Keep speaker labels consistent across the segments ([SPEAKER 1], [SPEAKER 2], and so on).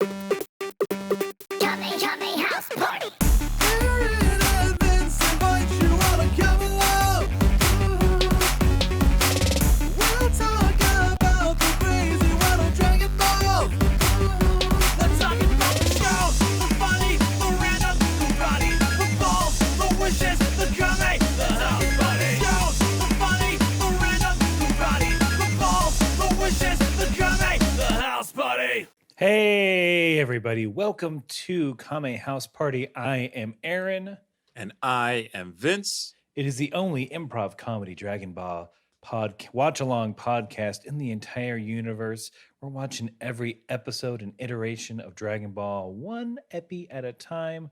[SPEAKER 1] Kame house party.
[SPEAKER 2] We'll talk about the crazy world of Dragon Ball. Let's talk about the shows, the funny, the random, the karate, the balls, the wishes, the Kame, the house party. Shows, the funny, the random, the karate, the balls, the wishes, the Kame, the house party.
[SPEAKER 3] Hey, everybody. Welcome to Kame House Party. I am Aaron.
[SPEAKER 4] And I am Vince.
[SPEAKER 3] It is the only improv comedy Dragon Ball watch-along podcast in the entire universe. We're watching every episode and iteration of Dragon Ball one epi at a time.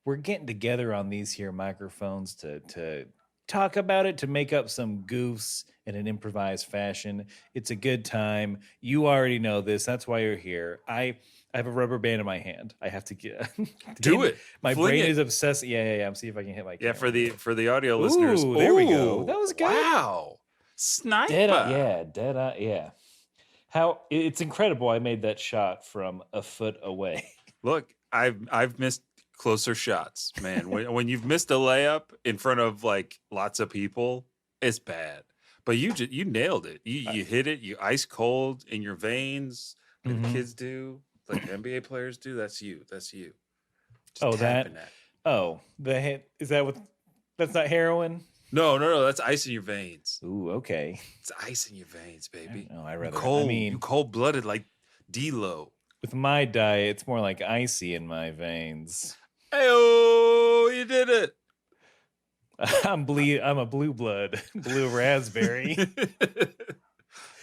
[SPEAKER 3] We're getting together on these here microphones to talk about it, to make up some goofs in an improvised fashion. It's a good time. You already know this. That's why you're here. I have a rubber band in my hand. I have to get
[SPEAKER 4] Do it.
[SPEAKER 3] My
[SPEAKER 4] Fling
[SPEAKER 3] brain
[SPEAKER 4] it.
[SPEAKER 3] is obsessed. Yeah. I'm see if I can hit my
[SPEAKER 4] Yeah,
[SPEAKER 3] camera.
[SPEAKER 4] for the audio listeners.
[SPEAKER 3] Ooh, there we go.
[SPEAKER 4] Ooh,
[SPEAKER 3] That was good.
[SPEAKER 4] Wow. Sniper.
[SPEAKER 3] Dead eye, yeah. How it's incredible. I made that shot from a foot away.
[SPEAKER 4] Look, I've missed closer shots, man. when you've missed a layup in front of like lots of people, it's bad. But you nailed it. You hit it. You ice cold in your veins. Like the kids do, like NBA players do. That's you. Just tapping that.
[SPEAKER 3] Oh, the hit is that what? That's not heroin.
[SPEAKER 4] No. That's ice in your veins.
[SPEAKER 3] Ooh, okay.
[SPEAKER 4] It's ice in your veins, baby.
[SPEAKER 3] No, I rather.
[SPEAKER 4] Cold.
[SPEAKER 3] I mean,
[SPEAKER 4] you cold blooded like D-Lo.
[SPEAKER 3] with my diet, it's more like icy in my veins.
[SPEAKER 4] Hey, you did it.
[SPEAKER 3] I'm a blue blood, blue raspberry.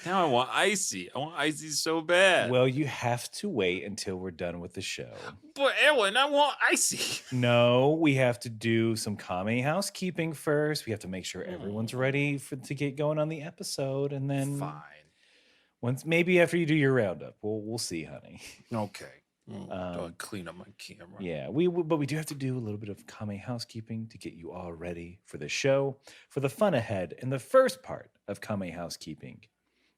[SPEAKER 4] Now I want icy. I want icy so bad.
[SPEAKER 3] Well, you have to wait until we're done with the show.
[SPEAKER 4] But Ellen, I want icy.
[SPEAKER 3] No, we have to do some Kame housekeeping first. We have to make sure everyone's ready to get going on the episode, and then
[SPEAKER 4] Fine.
[SPEAKER 3] once maybe after you do your roundup, we'll see, honey.
[SPEAKER 4] Okay. I'll clean up my camera.
[SPEAKER 3] Yeah, but we do have to do a little bit of Kame housekeeping to get you all ready for the show. For the fun ahead, and the first part of Kame housekeeping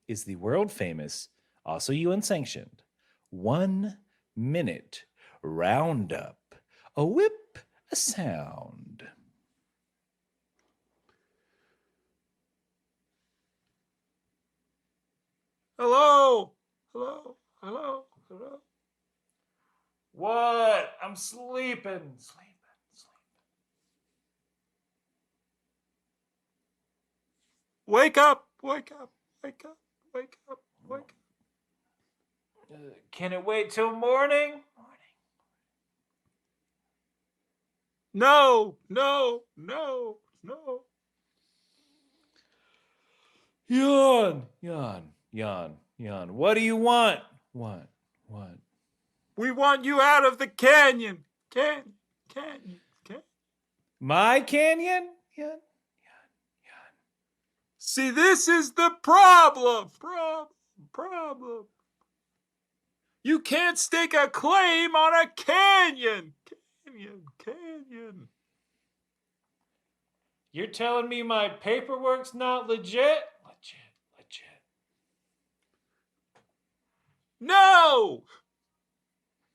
[SPEAKER 3] is the world famous, also UN sanctioned, 1 minute roundup. A whip, a sound.
[SPEAKER 4] Hello.
[SPEAKER 3] What? I'm sleeping.
[SPEAKER 4] Wake up.
[SPEAKER 3] Can it wait till morning?
[SPEAKER 4] No.
[SPEAKER 3] Yawn. What do you want? What?
[SPEAKER 4] We want you out of the canyon. Canyon.
[SPEAKER 3] My canyon? Yawn.
[SPEAKER 4] See, this is the problem. Problem. You can't stake a claim on a canyon. Canyon.
[SPEAKER 3] You're telling me my paperwork's not legit? Legit.
[SPEAKER 4] No!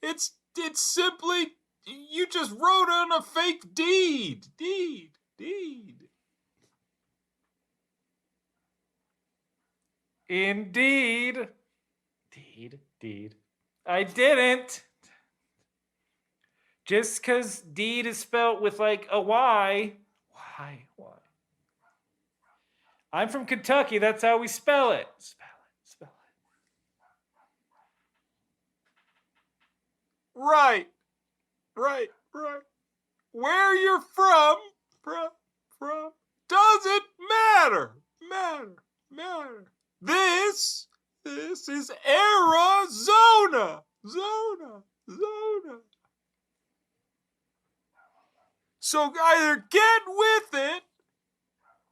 [SPEAKER 4] It's simply you just wrote on a fake deed. Deed.
[SPEAKER 3] Indeed. Deed. I didn't. Just because deed is spelled with like a Y. Why? I'm from Kentucky. That's how we spell it. Spell it.
[SPEAKER 4] Right. Where you're from doesn't matter. This is Arizona. Zona. So either get with it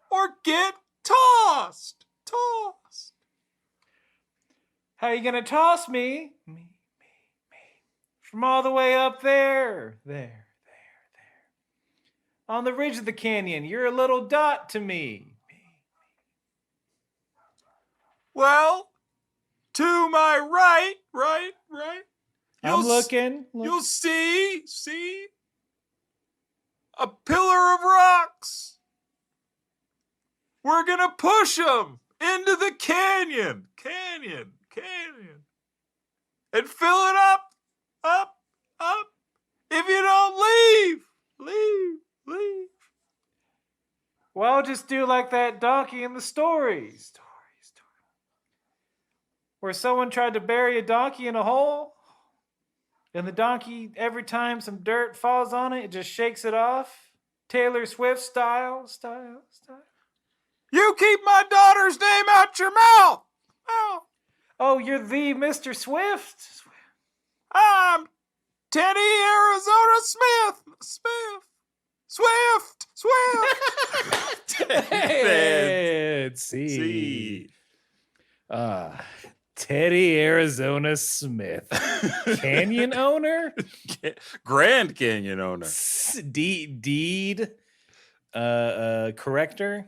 [SPEAKER 4] or get tossed.
[SPEAKER 3] How you gonna toss me? Me. From all the way up there. There. On the ridge of the canyon, you're a little dot to me.
[SPEAKER 4] Well, to my right.
[SPEAKER 3] I'm
[SPEAKER 4] You'll s-
[SPEAKER 3] looking.
[SPEAKER 4] You'll see a pillar of rocks. We're gonna push them into the canyon, and fill it up. If you don't leave.
[SPEAKER 3] Well, I'll just do like that donkey in the story. Where someone tried to bury a donkey in a hole, and the donkey, every time some dirt falls on it, it just shakes it off. Taylor Swift style.
[SPEAKER 4] You keep my daughter's name out your mouth.
[SPEAKER 3] Oh, you're the Mr. Swift?
[SPEAKER 4] I'm Teddy Arizona Swift.
[SPEAKER 3] Let's see. Teddy Arizona Smith. Canyon owner?
[SPEAKER 4] Grand Canyon owner.
[SPEAKER 3] Deed corrector?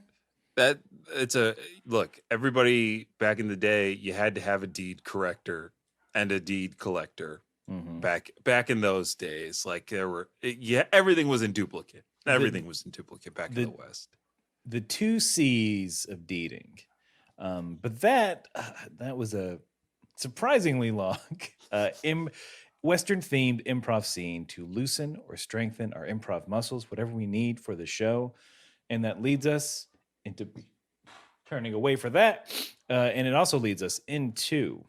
[SPEAKER 4] That it's a look. Everybody back in the day, you had to have a deed corrector and a deed collector.
[SPEAKER 3] Mm-hmm.
[SPEAKER 4] Back in those days, like everything was in duplicate. Everything was in duplicate back in the West.
[SPEAKER 3] The 2 C's of deeding, but that was a surprisingly long Western themed improv scene to loosen or strengthen our improv muscles, whatever we need for the show, and that leads us into turning away for that, and it also leads us into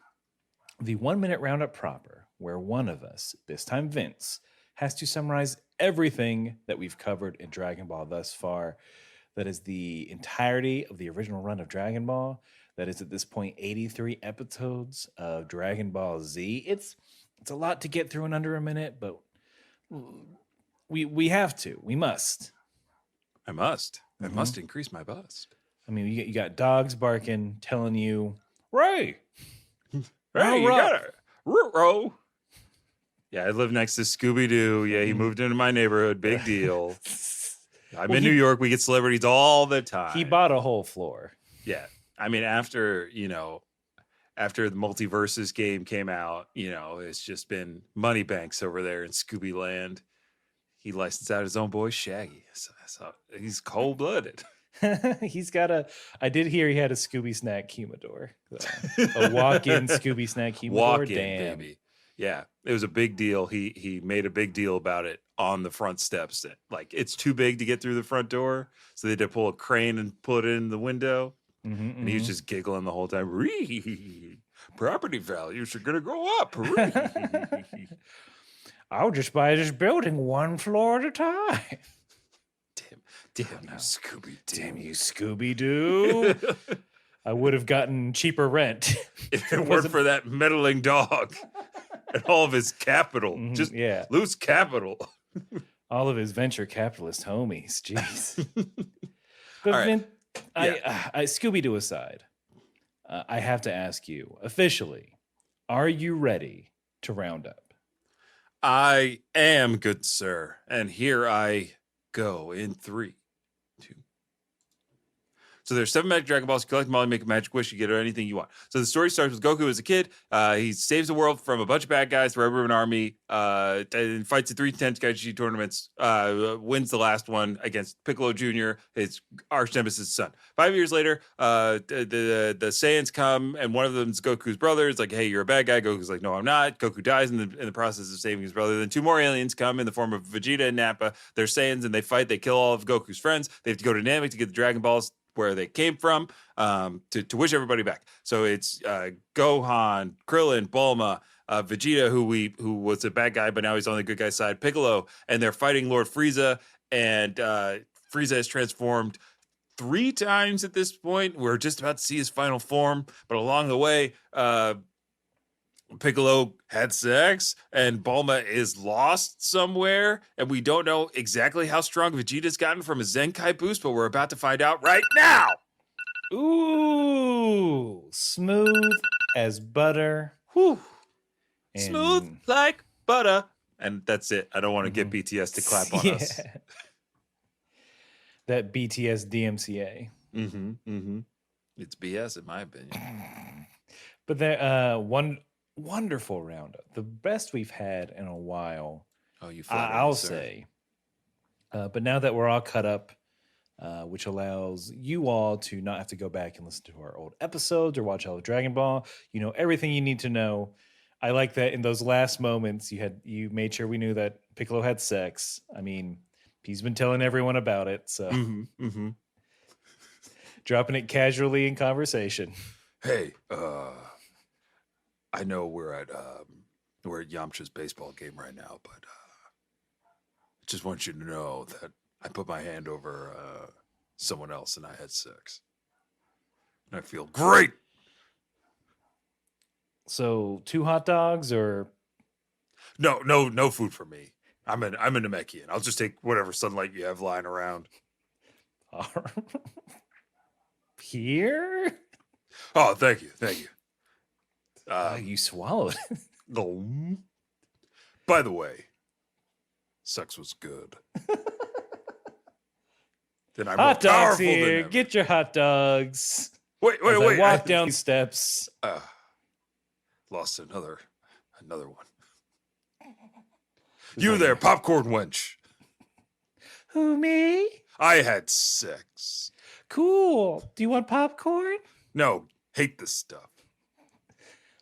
[SPEAKER 3] the 1 minute roundup proper, where one of us, this time Vince, has to summarize everything that we've covered in Dragon Ball thus far. That is the entirety of the original run of Dragon Ball. That is at this point 83 episodes of Dragon Ball Z. It's a lot to get through in under a minute, but we have to. We must.
[SPEAKER 4] I must increase my bust.
[SPEAKER 3] I mean, you got dogs barking, telling you, Ray,
[SPEAKER 4] Hey, you got it. Ruh-roh. Yeah, I live next to Scooby-Doo. Yeah, he moved into my neighborhood. Big deal. I'm in New York. We get celebrities all the time.
[SPEAKER 3] He bought a whole floor.
[SPEAKER 4] Yeah. I mean, after the Multiverses game came out, it's just been money banks over there in Scooby Land. He licensed out his own boy, Shaggy. So he's cold-blooded.
[SPEAKER 3] I did hear he had a Scooby Snack humidor. A walk-in Scooby Snack humidor.
[SPEAKER 4] Walk-in,
[SPEAKER 3] Damn.
[SPEAKER 4] baby. Yeah, it was a big deal. He made a big deal about it on the front steps. Like, it's too big to get through the front door, so they had to pull a crane and put it in the window.
[SPEAKER 3] Mm-hmm,
[SPEAKER 4] And he was just giggling the whole time. Property values are gonna go up.
[SPEAKER 3] I'll just buy this building 1 floor at a time.
[SPEAKER 4] Damn you, Scooby-Doo.
[SPEAKER 3] Damn you, Scooby-Doo. I would have gotten cheaper rent.
[SPEAKER 4] If it weren't for that meddling dog and all of his capital. Just loose capital.
[SPEAKER 3] All of his venture capitalist homies. Jeez. But
[SPEAKER 4] All right.
[SPEAKER 3] I Scooby-Doo aside, I have to ask you, officially, are you ready to round up?
[SPEAKER 4] I am, good sir. And here I go in 3, 2. So there's 7 magic Dragon Balls. You collect them all, you make a magic wish, you get anything you want. So the story starts with Goku as a kid. He saves the world from a bunch of bad guys, the Red Ribbon Army, and fights the 3 Tenkaichi tournaments, wins the last one against Piccolo Jr., his arch nemesis' son. 5 years later, the Saiyans come, and one of them's Goku's brother. It's like, hey, you're a bad guy. Goku's like, no, I'm not. Goku dies in the process of saving his brother. Then 2 more aliens come in the form of Vegeta and Nappa. They're Saiyans, and they fight. They kill all of Goku's friends. They have to go to Namek to get the Dragon Balls where they came from, to wish everybody back. So it's Gohan, Krillin, Bulma, Vegeta, who was a bad guy, but now he's on the good guy's side, Piccolo, and they're fighting Lord Frieza, and Frieza is transformed 3 times at this point. We're just about to see his final form, but along the way, Piccolo had sex, and Bulma is lost somewhere, and we don't know exactly how strong Vegeta's gotten from his Zenkai boost, but we're about to find out right now.
[SPEAKER 3] Ooh, smooth as butter.
[SPEAKER 4] Whew.
[SPEAKER 3] And
[SPEAKER 4] Smooth like butter. And that's it. I don't want to get BTS to clap on us.
[SPEAKER 3] That BTS DMCA.
[SPEAKER 4] It's BS in my opinion.
[SPEAKER 3] But there, wonderful roundup, the best we've had in a while.
[SPEAKER 4] Oh, you flatter me,
[SPEAKER 3] I'll
[SPEAKER 4] sir.
[SPEAKER 3] say. But now that we're all cut up, which allows you all to not have to go back and listen to our old episodes or watch all of Dragon Ball, you know everything you need to know. I like that in those last moments you made sure we knew that Piccolo had sex. I mean, he's been telling everyone about it, so dropping it casually in conversation.
[SPEAKER 4] Hey, I know we're at Yamcha's baseball game right now, but I just want you to know that I put my hand over someone else and I had sex. And I feel great.
[SPEAKER 3] So 2 hot dogs or
[SPEAKER 4] No food for me. I'm a Namekian. I'll just take whatever sunlight you have lying around.
[SPEAKER 3] here?
[SPEAKER 4] Oh, thank you.
[SPEAKER 3] You swallowed.
[SPEAKER 4] No. By the way, sex was good. Then I'm more
[SPEAKER 3] Hot dogs
[SPEAKER 4] powerful than
[SPEAKER 3] here.
[SPEAKER 4] ever.
[SPEAKER 3] Get your hot dogs.
[SPEAKER 4] Wait.
[SPEAKER 3] As I walk down the steps.
[SPEAKER 4] Lost another one. You there, popcorn wench.
[SPEAKER 3] Who, me?
[SPEAKER 4] I had sex.
[SPEAKER 3] Cool. Do you want popcorn?
[SPEAKER 4] No, hate this stuff.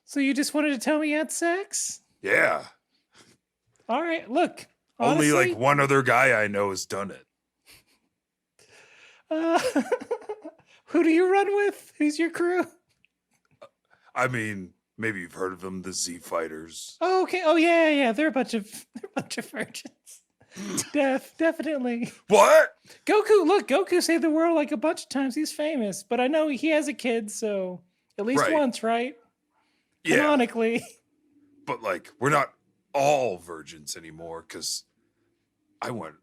[SPEAKER 3] So you just wanted to tell me you had sex?
[SPEAKER 4] Yeah.
[SPEAKER 3] All right, look.
[SPEAKER 4] Only
[SPEAKER 3] Honestly,
[SPEAKER 4] like one other guy I know has done it.
[SPEAKER 3] who do you run with? Who's your crew?
[SPEAKER 4] I mean, maybe you've heard of them, the Z Fighters.
[SPEAKER 3] Oh, okay. Oh, yeah. They're a bunch of virgins. Definitely.
[SPEAKER 4] What?
[SPEAKER 3] Goku saved the world like a bunch of times. He's famous, but I know he has a kid, so at least
[SPEAKER 4] Right.
[SPEAKER 3] once, right?
[SPEAKER 4] Yeah.
[SPEAKER 3] Canonically.
[SPEAKER 4] But like, we're not all virgins anymore because I went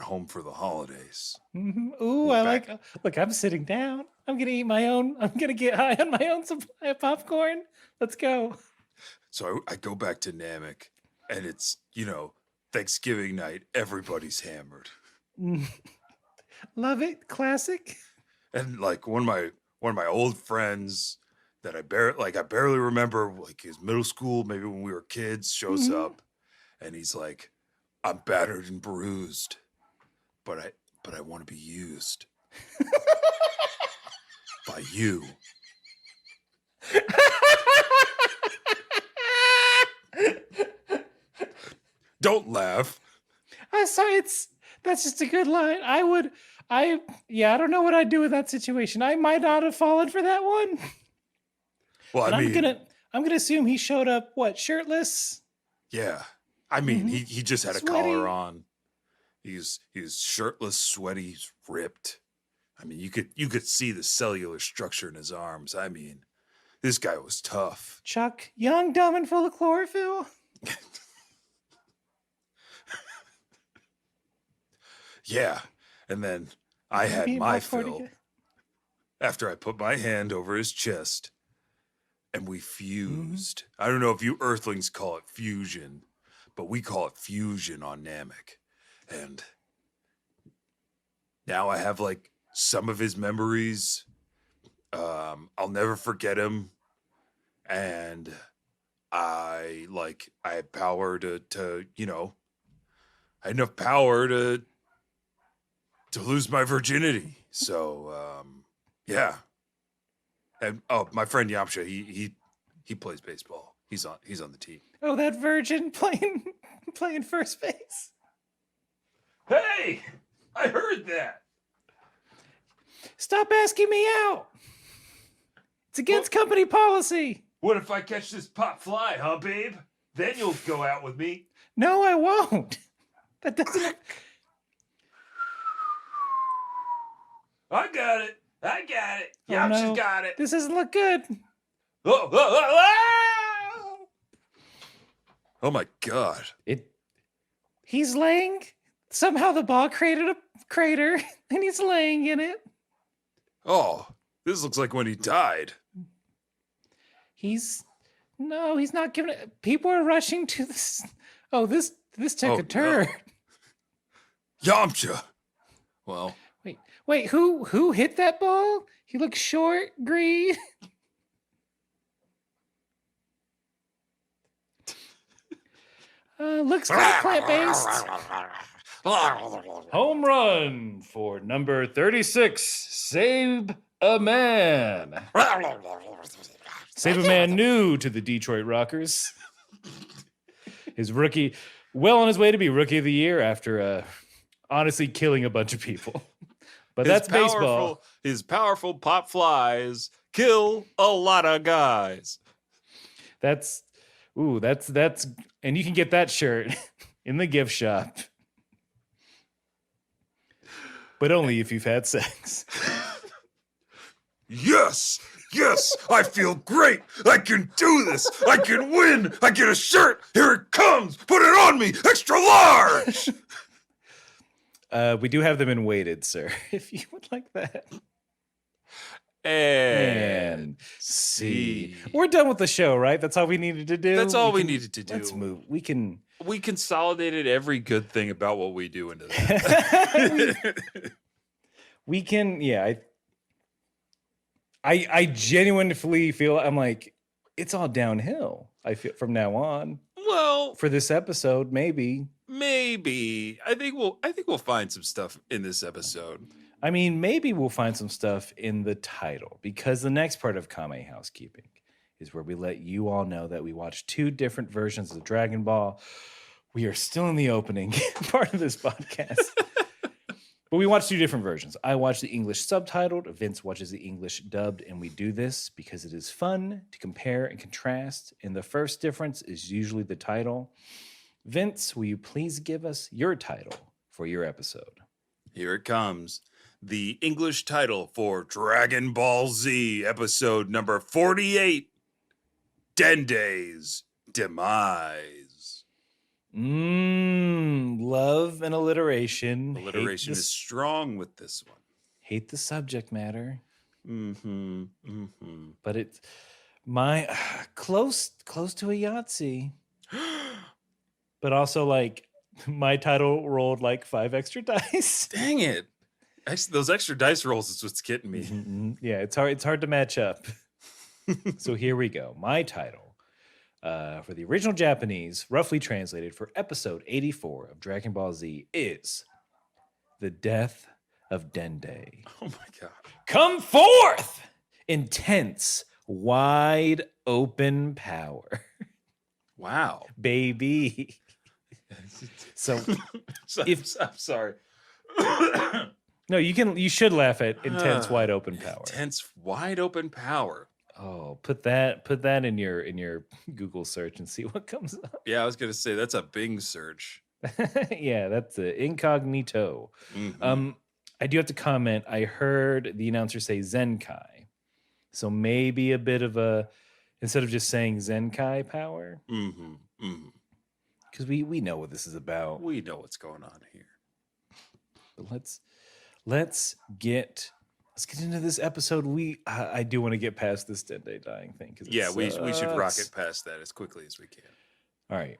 [SPEAKER 4] home for the holidays.
[SPEAKER 3] Ooh,
[SPEAKER 4] We're
[SPEAKER 3] I
[SPEAKER 4] back.
[SPEAKER 3] like. Look, I'm sitting down. I'm gonna eat my own. I'm gonna get high on my own supply of popcorn. Let's go.
[SPEAKER 4] So I go back to Namek, and it's Thanksgiving night. Everybody's hammered,
[SPEAKER 3] Love it. Classic.
[SPEAKER 4] and like one of my old friends that I barely remember, like his middle school, maybe when we were kids, shows up, and he's like, "I'm battered and bruised, but I want to be used by you." Don't laugh.
[SPEAKER 3] I'm sorry. That's just a good line. I don't know what I'd do with that situation. I might not have fallen for that one.
[SPEAKER 4] Well,
[SPEAKER 3] But
[SPEAKER 4] I mean,
[SPEAKER 3] I'm gonna assume he showed up shirtless.
[SPEAKER 4] yeah. I mean, he just had a
[SPEAKER 3] Sweaty.
[SPEAKER 4] collar on. He's shirtless, sweaty, he's ripped. I mean, you could see the cellular structure in his arms. I mean, this guy was tough.
[SPEAKER 3] Chuck, young, dumb, and full of chlorophyll.
[SPEAKER 4] Yeah. And then I had
[SPEAKER 3] Me and
[SPEAKER 4] my
[SPEAKER 3] popcorn
[SPEAKER 4] fill
[SPEAKER 3] again.
[SPEAKER 4] after I put my hand over his chest and we fused. I don't know if you earthlings call it fusion, but we call it fusion on Namek. And now I have like some of his memories. I'll never forget him. And I had power to I had enough power to lose my virginity. So yeah. And my friend Yamcha, he plays baseball. He's on the team.
[SPEAKER 3] Oh, that virgin playing first base.
[SPEAKER 4] Hey, I heard that.
[SPEAKER 3] Stop asking me out. It's against company policy.
[SPEAKER 4] What if I catch this pop fly, huh, babe? Then you'll go out with me.
[SPEAKER 3] No, I won't. That doesn't.
[SPEAKER 4] I got it.
[SPEAKER 3] Oh,
[SPEAKER 4] Yamcha's
[SPEAKER 3] no.
[SPEAKER 4] got it.
[SPEAKER 3] This doesn't look good.
[SPEAKER 4] Oh my god.
[SPEAKER 3] He's laying. Somehow the ball created a crater, and he's laying in it.
[SPEAKER 4] Oh, this looks like when he died.
[SPEAKER 3] He's not giving it. People are rushing to this. Oh, this took
[SPEAKER 4] Oh,
[SPEAKER 3] a turn.
[SPEAKER 4] Yamcha. Well,
[SPEAKER 3] Wait, who hit that ball? He looks short, green. Looks kind of plant-based. Home run for number 36, Save a Man. Save a Man new to the Detroit Rockers. His rookie, well on his way to be Rookie of the Year after honestly killing a bunch of people. But that's baseball.
[SPEAKER 4] His powerful pop flies kill a lot of guys.
[SPEAKER 3] That's, and you can get that shirt in the gift shop. But only if you've had sex.
[SPEAKER 4] Yes, I feel great. I can do this. I can win. I get a shirt. Here it comes. Put it on me. Extra large.
[SPEAKER 3] We do have them in weighted, sir, if you would like that.
[SPEAKER 4] And
[SPEAKER 3] see. We're done with the show, right? That's all we needed to do.
[SPEAKER 4] That's all we needed to do.
[SPEAKER 3] Let's move. We
[SPEAKER 4] consolidated every good thing about what we do into that.
[SPEAKER 3] we can, yeah. I genuinely feel I'm like, it's all downhill. I feel from now on.
[SPEAKER 4] Well,
[SPEAKER 3] for this episode, maybe.
[SPEAKER 4] I think we'll find some stuff in this episode.
[SPEAKER 3] I mean, maybe we'll find some stuff in the title, because the next part of Kame Housekeeping is where we let you all know that we watched 2 different versions of Dragon Ball. We are still in the opening part of this podcast. But we watched 2 different versions. I watched the English subtitled. Vince watches the English dubbed. And we do this because it is fun to compare and contrast. And the first difference is usually the title. Vince, will you please give us your title for your episode?
[SPEAKER 4] Here it comes. The English title for Dragon Ball Z episode number 48, Dende's Demise.
[SPEAKER 3] Love and alliteration.
[SPEAKER 4] Alliteration is strong with this one.
[SPEAKER 3] Hate the subject matter.
[SPEAKER 4] Mm-hmm.
[SPEAKER 3] But it's my close to a Yahtzee. But also, like, my title rolled like 5 extra dice.
[SPEAKER 4] Dang it. Those extra dice rolls is what's getting me.
[SPEAKER 3] Mm-hmm. Yeah, it's hard to match up. So here we go. My title for the original Japanese, roughly translated for episode 84 of Dragon Ball Z, is The Death of Dende.
[SPEAKER 4] Oh my God.
[SPEAKER 3] Come forth! Intense, wide open power.
[SPEAKER 4] Wow.
[SPEAKER 3] Baby. So
[SPEAKER 4] I'm sorry.
[SPEAKER 3] No, you should laugh at intense wide open power.
[SPEAKER 4] Intense wide open power.
[SPEAKER 3] Oh, put that in your Google search and see what comes up.
[SPEAKER 4] Yeah, I was gonna say that's a Bing search.
[SPEAKER 3] Yeah, that's incognito.
[SPEAKER 4] Mm-hmm.
[SPEAKER 3] I do have to comment. I heard the announcer say Zenkai, so maybe a bit of a, instead of just saying Zenkai power.
[SPEAKER 4] Mm-hmm. Mm-hmm.
[SPEAKER 3] Because we know what this is about.
[SPEAKER 4] We know what's going on here.
[SPEAKER 3] But let's get into this episode. I do want to get past this Dende dying thing.
[SPEAKER 4] Yeah, we should rocket past that as quickly as we can.
[SPEAKER 3] All right.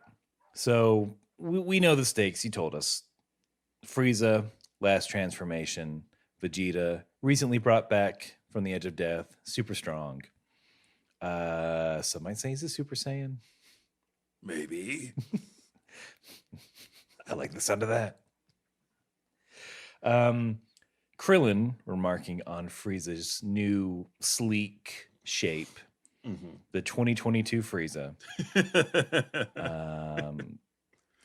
[SPEAKER 3] So we know the stakes. You told us. Frieza, last transformation. Vegeta, recently brought back from the edge of death. Super strong. Some might say he's a Super Saiyan.
[SPEAKER 4] Maybe.
[SPEAKER 3] I like the sound of that. Krillin remarking on Frieza's new sleek shape, the 2022 Frieza.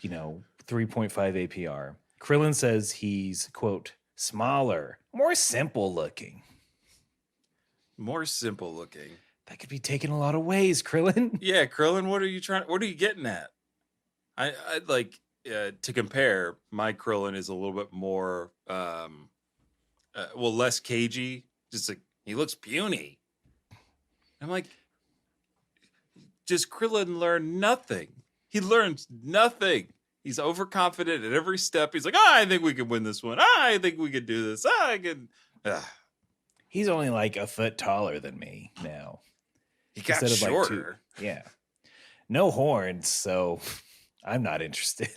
[SPEAKER 3] 3.5 APR. Krillin says he's, quote, smaller, more simple looking.
[SPEAKER 4] More simple looking.
[SPEAKER 3] That could be taken a lot of ways, Krillin.
[SPEAKER 4] Yeah, Krillin, what are you getting at? I'd like to compare. My Krillin is a little bit more, less cagey. Just like, he looks puny. I'm like, does Krillin learn nothing? He learns nothing. He's overconfident at every step. He's like, I think we can win this one. I think we can do this. I can.
[SPEAKER 3] He's only like a foot taller than me now.
[SPEAKER 4] He got shorter.
[SPEAKER 3] Yeah. No horns, so I'm not interested.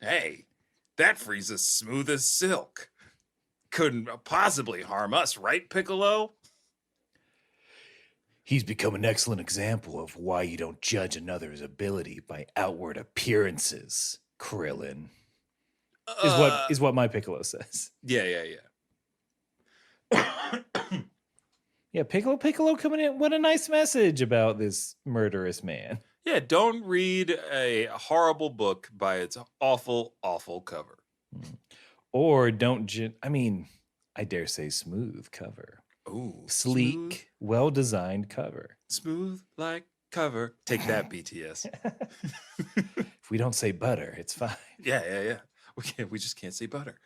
[SPEAKER 4] Hey, that Frieza's smooth as silk. Couldn't possibly harm us, right, Piccolo?
[SPEAKER 3] He's become an excellent example of why you don't judge another's ability by outward appearances, Krillin. Is what my Piccolo says.
[SPEAKER 4] Yeah.
[SPEAKER 3] Yeah, Piccolo coming in. What a nice message about this murderous man.
[SPEAKER 4] Yeah, don't read a horrible book by its awful, awful cover.
[SPEAKER 3] Or don't, I mean, I dare say smooth cover.
[SPEAKER 4] Ooh,
[SPEAKER 3] Sleek, well-designed cover.
[SPEAKER 4] smooth like cover. Take that, BTS.
[SPEAKER 3] If we don't say butter, it's fine.
[SPEAKER 4] Yeah. We just can't say butter.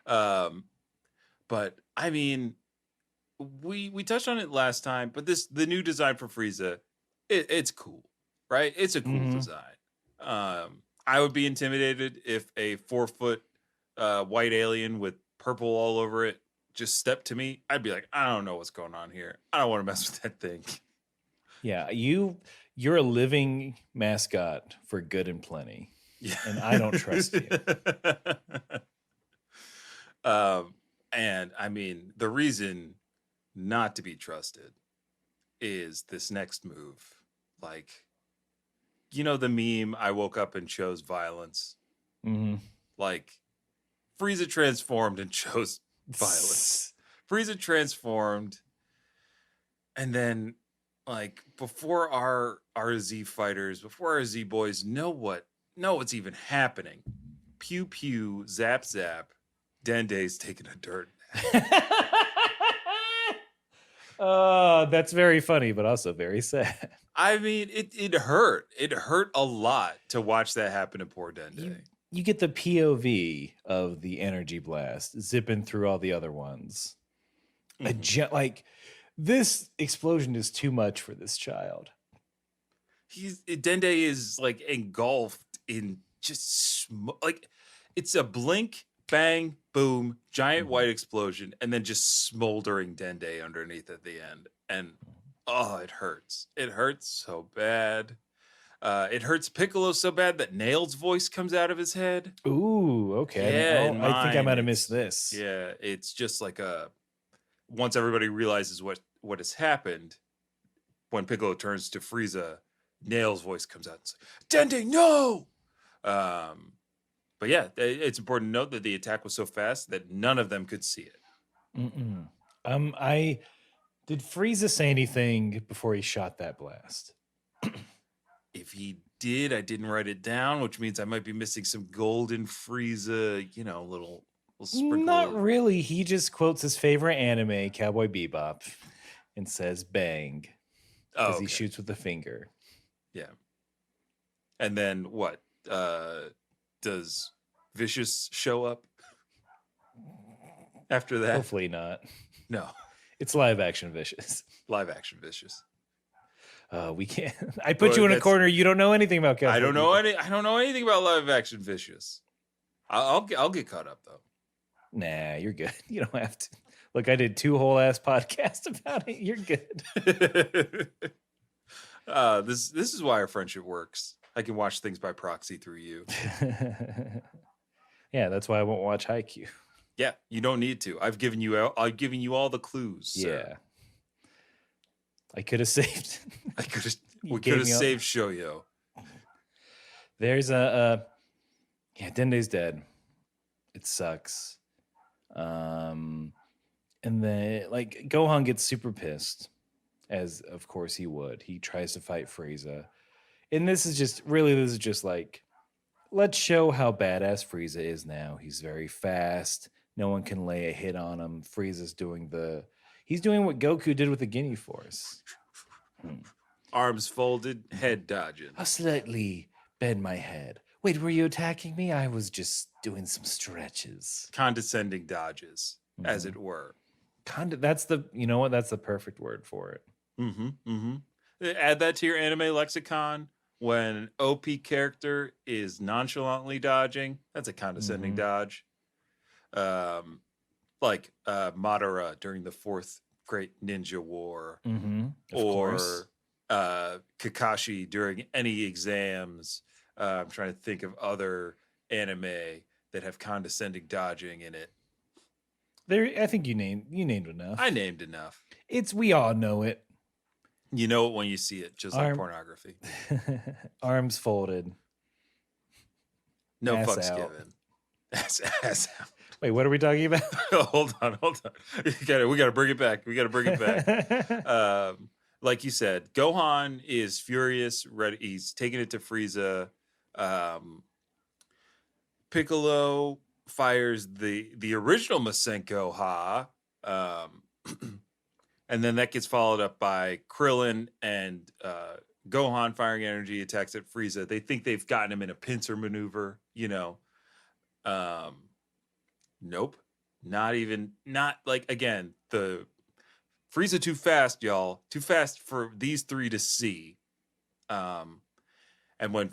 [SPEAKER 4] But I mean, we touched on it last time, but the new design for Frieza, it's cool, right? It's a cool design. I would be intimidated if a 4-foot white alien with purple all over it just stepped to me. I'd be like, I don't know what's going on here. I don't want to mess with that thing.
[SPEAKER 3] Yeah, you're a living mascot for good and plenty.
[SPEAKER 4] Yeah.
[SPEAKER 3] And I don't trust you.
[SPEAKER 4] And I mean, the reason not to be trusted is this next move. Like, you know, the meme, I woke up and chose violence.
[SPEAKER 3] Mm-hmm.
[SPEAKER 4] Like, Frieza transformed and chose violence. Frieza transformed, and then, like, before our Z fighters, before our Z boys know what's even happening, pew pew, zap zap, Dende's taking a dirt nap.
[SPEAKER 3] That's very funny, but also very sad.
[SPEAKER 4] I mean, it hurt. It hurt a lot to watch that happen to poor Dende.
[SPEAKER 3] You get the POV of the energy blast zipping through all the other ones. Like, this explosion is too much for this child.
[SPEAKER 4] Dende is like engulfed in just like, it's a blink, bang, boom, giant white explosion, and then just smoldering Dende underneath at the end. And oh, it hurts. It hurts so bad. It hurts Piccolo so bad that Nail's voice comes out of his head.
[SPEAKER 3] Ooh, okay.
[SPEAKER 4] Yeah,
[SPEAKER 3] I think I might have missed this.
[SPEAKER 4] Yeah, it's just like once everybody realizes what has happened, when Piccolo turns to Frieza, Nail's voice comes out and says, Dende, no! But yeah, it's important to note that the attack was so fast that none of them could see it.
[SPEAKER 3] Did Frieza say anything before he shot that blast?
[SPEAKER 4] If he did, I didn't write it down, which means I might be missing some golden Frieza, little sprinkle.
[SPEAKER 3] Not really. He just quotes his favorite anime, Cowboy Bebop, and says bang as he shoots with the finger.
[SPEAKER 4] Yeah. And then what? Does Vicious show up after that?
[SPEAKER 3] Hopefully not.
[SPEAKER 4] No.
[SPEAKER 3] It's live action Vicious.
[SPEAKER 4] Live action Vicious.
[SPEAKER 3] We can't. I put you in a corner. You don't know anything about Cowboy
[SPEAKER 4] I don't
[SPEAKER 3] Bebop.
[SPEAKER 4] know anything about live action Vicious. I'll get caught up though.
[SPEAKER 3] Nah, you're good. You don't have to. Look, I did 2 whole ass podcasts about it. You're good.
[SPEAKER 4] This is why our friendship works. I can watch things by proxy through you.
[SPEAKER 3] Yeah, that's why I won't watch Haikyuu.
[SPEAKER 4] Yeah, you don't need to. I've given you all the clues. Sir.
[SPEAKER 3] Yeah. I could have saved.
[SPEAKER 4] We could have saved Shoyo.
[SPEAKER 3] There's yeah, Dende's dead. It sucks. And then like Gohan gets super pissed, as of course he would. He tries to fight Frieza. And this is just like, let's show how badass Frieza is now. He's very fast. No one can lay a hit on him. Frieza's he's doing what Goku did with the Guinea Force.
[SPEAKER 4] Arms folded, head dodging.
[SPEAKER 3] I'll slightly bend my head. Wait, were you attacking me? I was just doing some stretches.
[SPEAKER 4] Condescending dodges, as it were.
[SPEAKER 3] That's the perfect word for it.
[SPEAKER 4] Add that to your anime lexicon. When an OP character is nonchalantly dodging, that's a condescending dodge. Like Madara during the 4th Great Ninja War, or Kakashi during any exams. I'm trying to think of other anime that have condescending dodging in it.
[SPEAKER 3] I think you named enough.
[SPEAKER 4] I named enough.
[SPEAKER 3] We all know it.
[SPEAKER 4] You know it when you see it, just like
[SPEAKER 3] Arm-
[SPEAKER 4] pornography.
[SPEAKER 3] Arms folded.
[SPEAKER 4] No
[SPEAKER 3] Ass
[SPEAKER 4] fucks
[SPEAKER 3] out.
[SPEAKER 4] given. Ass out.
[SPEAKER 3] Wait, what are we talking about?
[SPEAKER 4] hold on. We gotta bring it back. Like you said, Gohan is furious. Ready, he's taking it to Frieza. Piccolo fires the original Masenko Ha, and then that gets followed up by Krillin and Gohan firing energy attacks at Frieza. They think they've gotten him in a pincer maneuver. Nope. Not like, again, the Frieza too fast, y'all. Too fast for these three to see. And when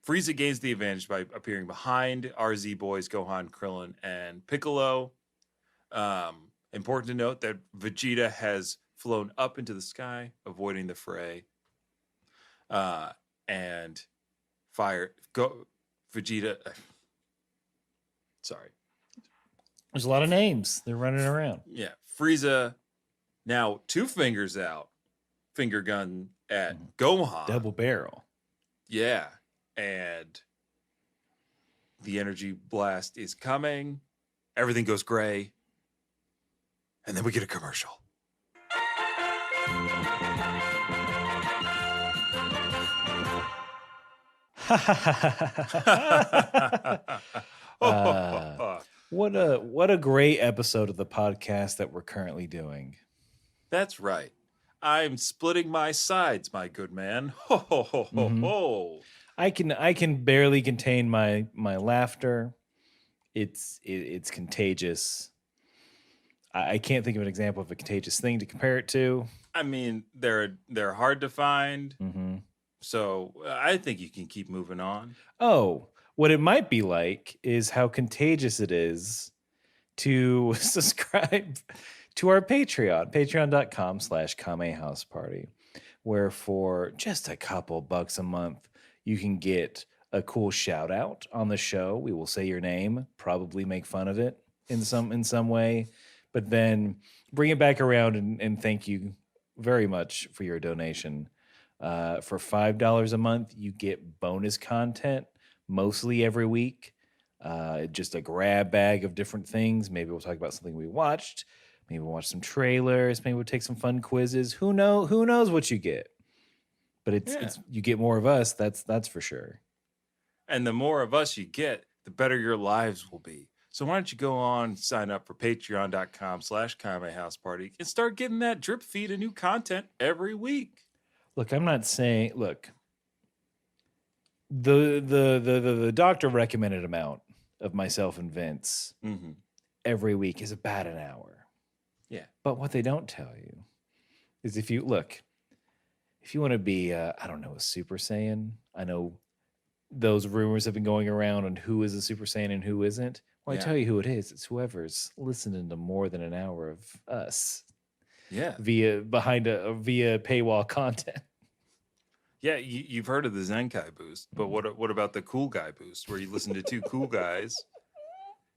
[SPEAKER 4] Frieza gains the advantage by appearing behind RZ boys, Gohan, Krillin, and Piccolo. Important to note that Vegeta has flown up into the sky, avoiding the fray. And Vegeta. Sorry.
[SPEAKER 3] There's a lot of names. They're running around.
[SPEAKER 4] Yeah. Frieza now 2 fingers out, finger gun at Gohan.
[SPEAKER 3] Double barrel.
[SPEAKER 4] Yeah. And the energy blast is coming. Everything goes gray. And then we get a commercial.
[SPEAKER 3] What a great episode of the podcast that we're currently doing.
[SPEAKER 4] That's right. I'm splitting my sides, my good man. Ho ho ho ho ho.
[SPEAKER 3] I can barely contain my laughter. It's contagious. I can't think of an example of a contagious thing to compare it to.
[SPEAKER 4] I mean, they're hard to find.
[SPEAKER 3] Mm-hmm.
[SPEAKER 4] So I think you can keep moving on.
[SPEAKER 3] Oh, what it might be like is how contagious it is to subscribe to our Patreon, patreon.com/Kame House Party, where for just a couple bucks a month, you can get a cool shout out on the show. We will say your name, probably make fun of it in some way, but then bring it back around and thank you very much for your donation. For $5 a month, you get bonus content mostly every week. Just a grab bag of different things. Maybe we'll talk about something we watched. Maybe we'll watch some trailers. Maybe we'll take some fun quizzes. Who knows what you get? But it's you get more of us. That's for sure.
[SPEAKER 4] And the more of us you get, the better your lives will be. So why don't you go on, sign up for patreon.com/Kame House Party and start getting that drip feed of new content every week.
[SPEAKER 3] Look, I'm not saying. Look, the doctor recommended amount of myself and Vince every week is about an hour.
[SPEAKER 4] Yeah,
[SPEAKER 3] but what they don't tell you is if you want to be, I don't know, a Super Saiyan. I know those rumors have been going around on who is a Super Saiyan and who isn't. Well, I tell you who it is. It's whoever's listening to more than an hour of us.
[SPEAKER 4] Yeah,
[SPEAKER 3] via paywall content.
[SPEAKER 4] Yeah, you've heard of the Zenkai boost, but what about the cool guy boost, where you listen to 2 cool guys,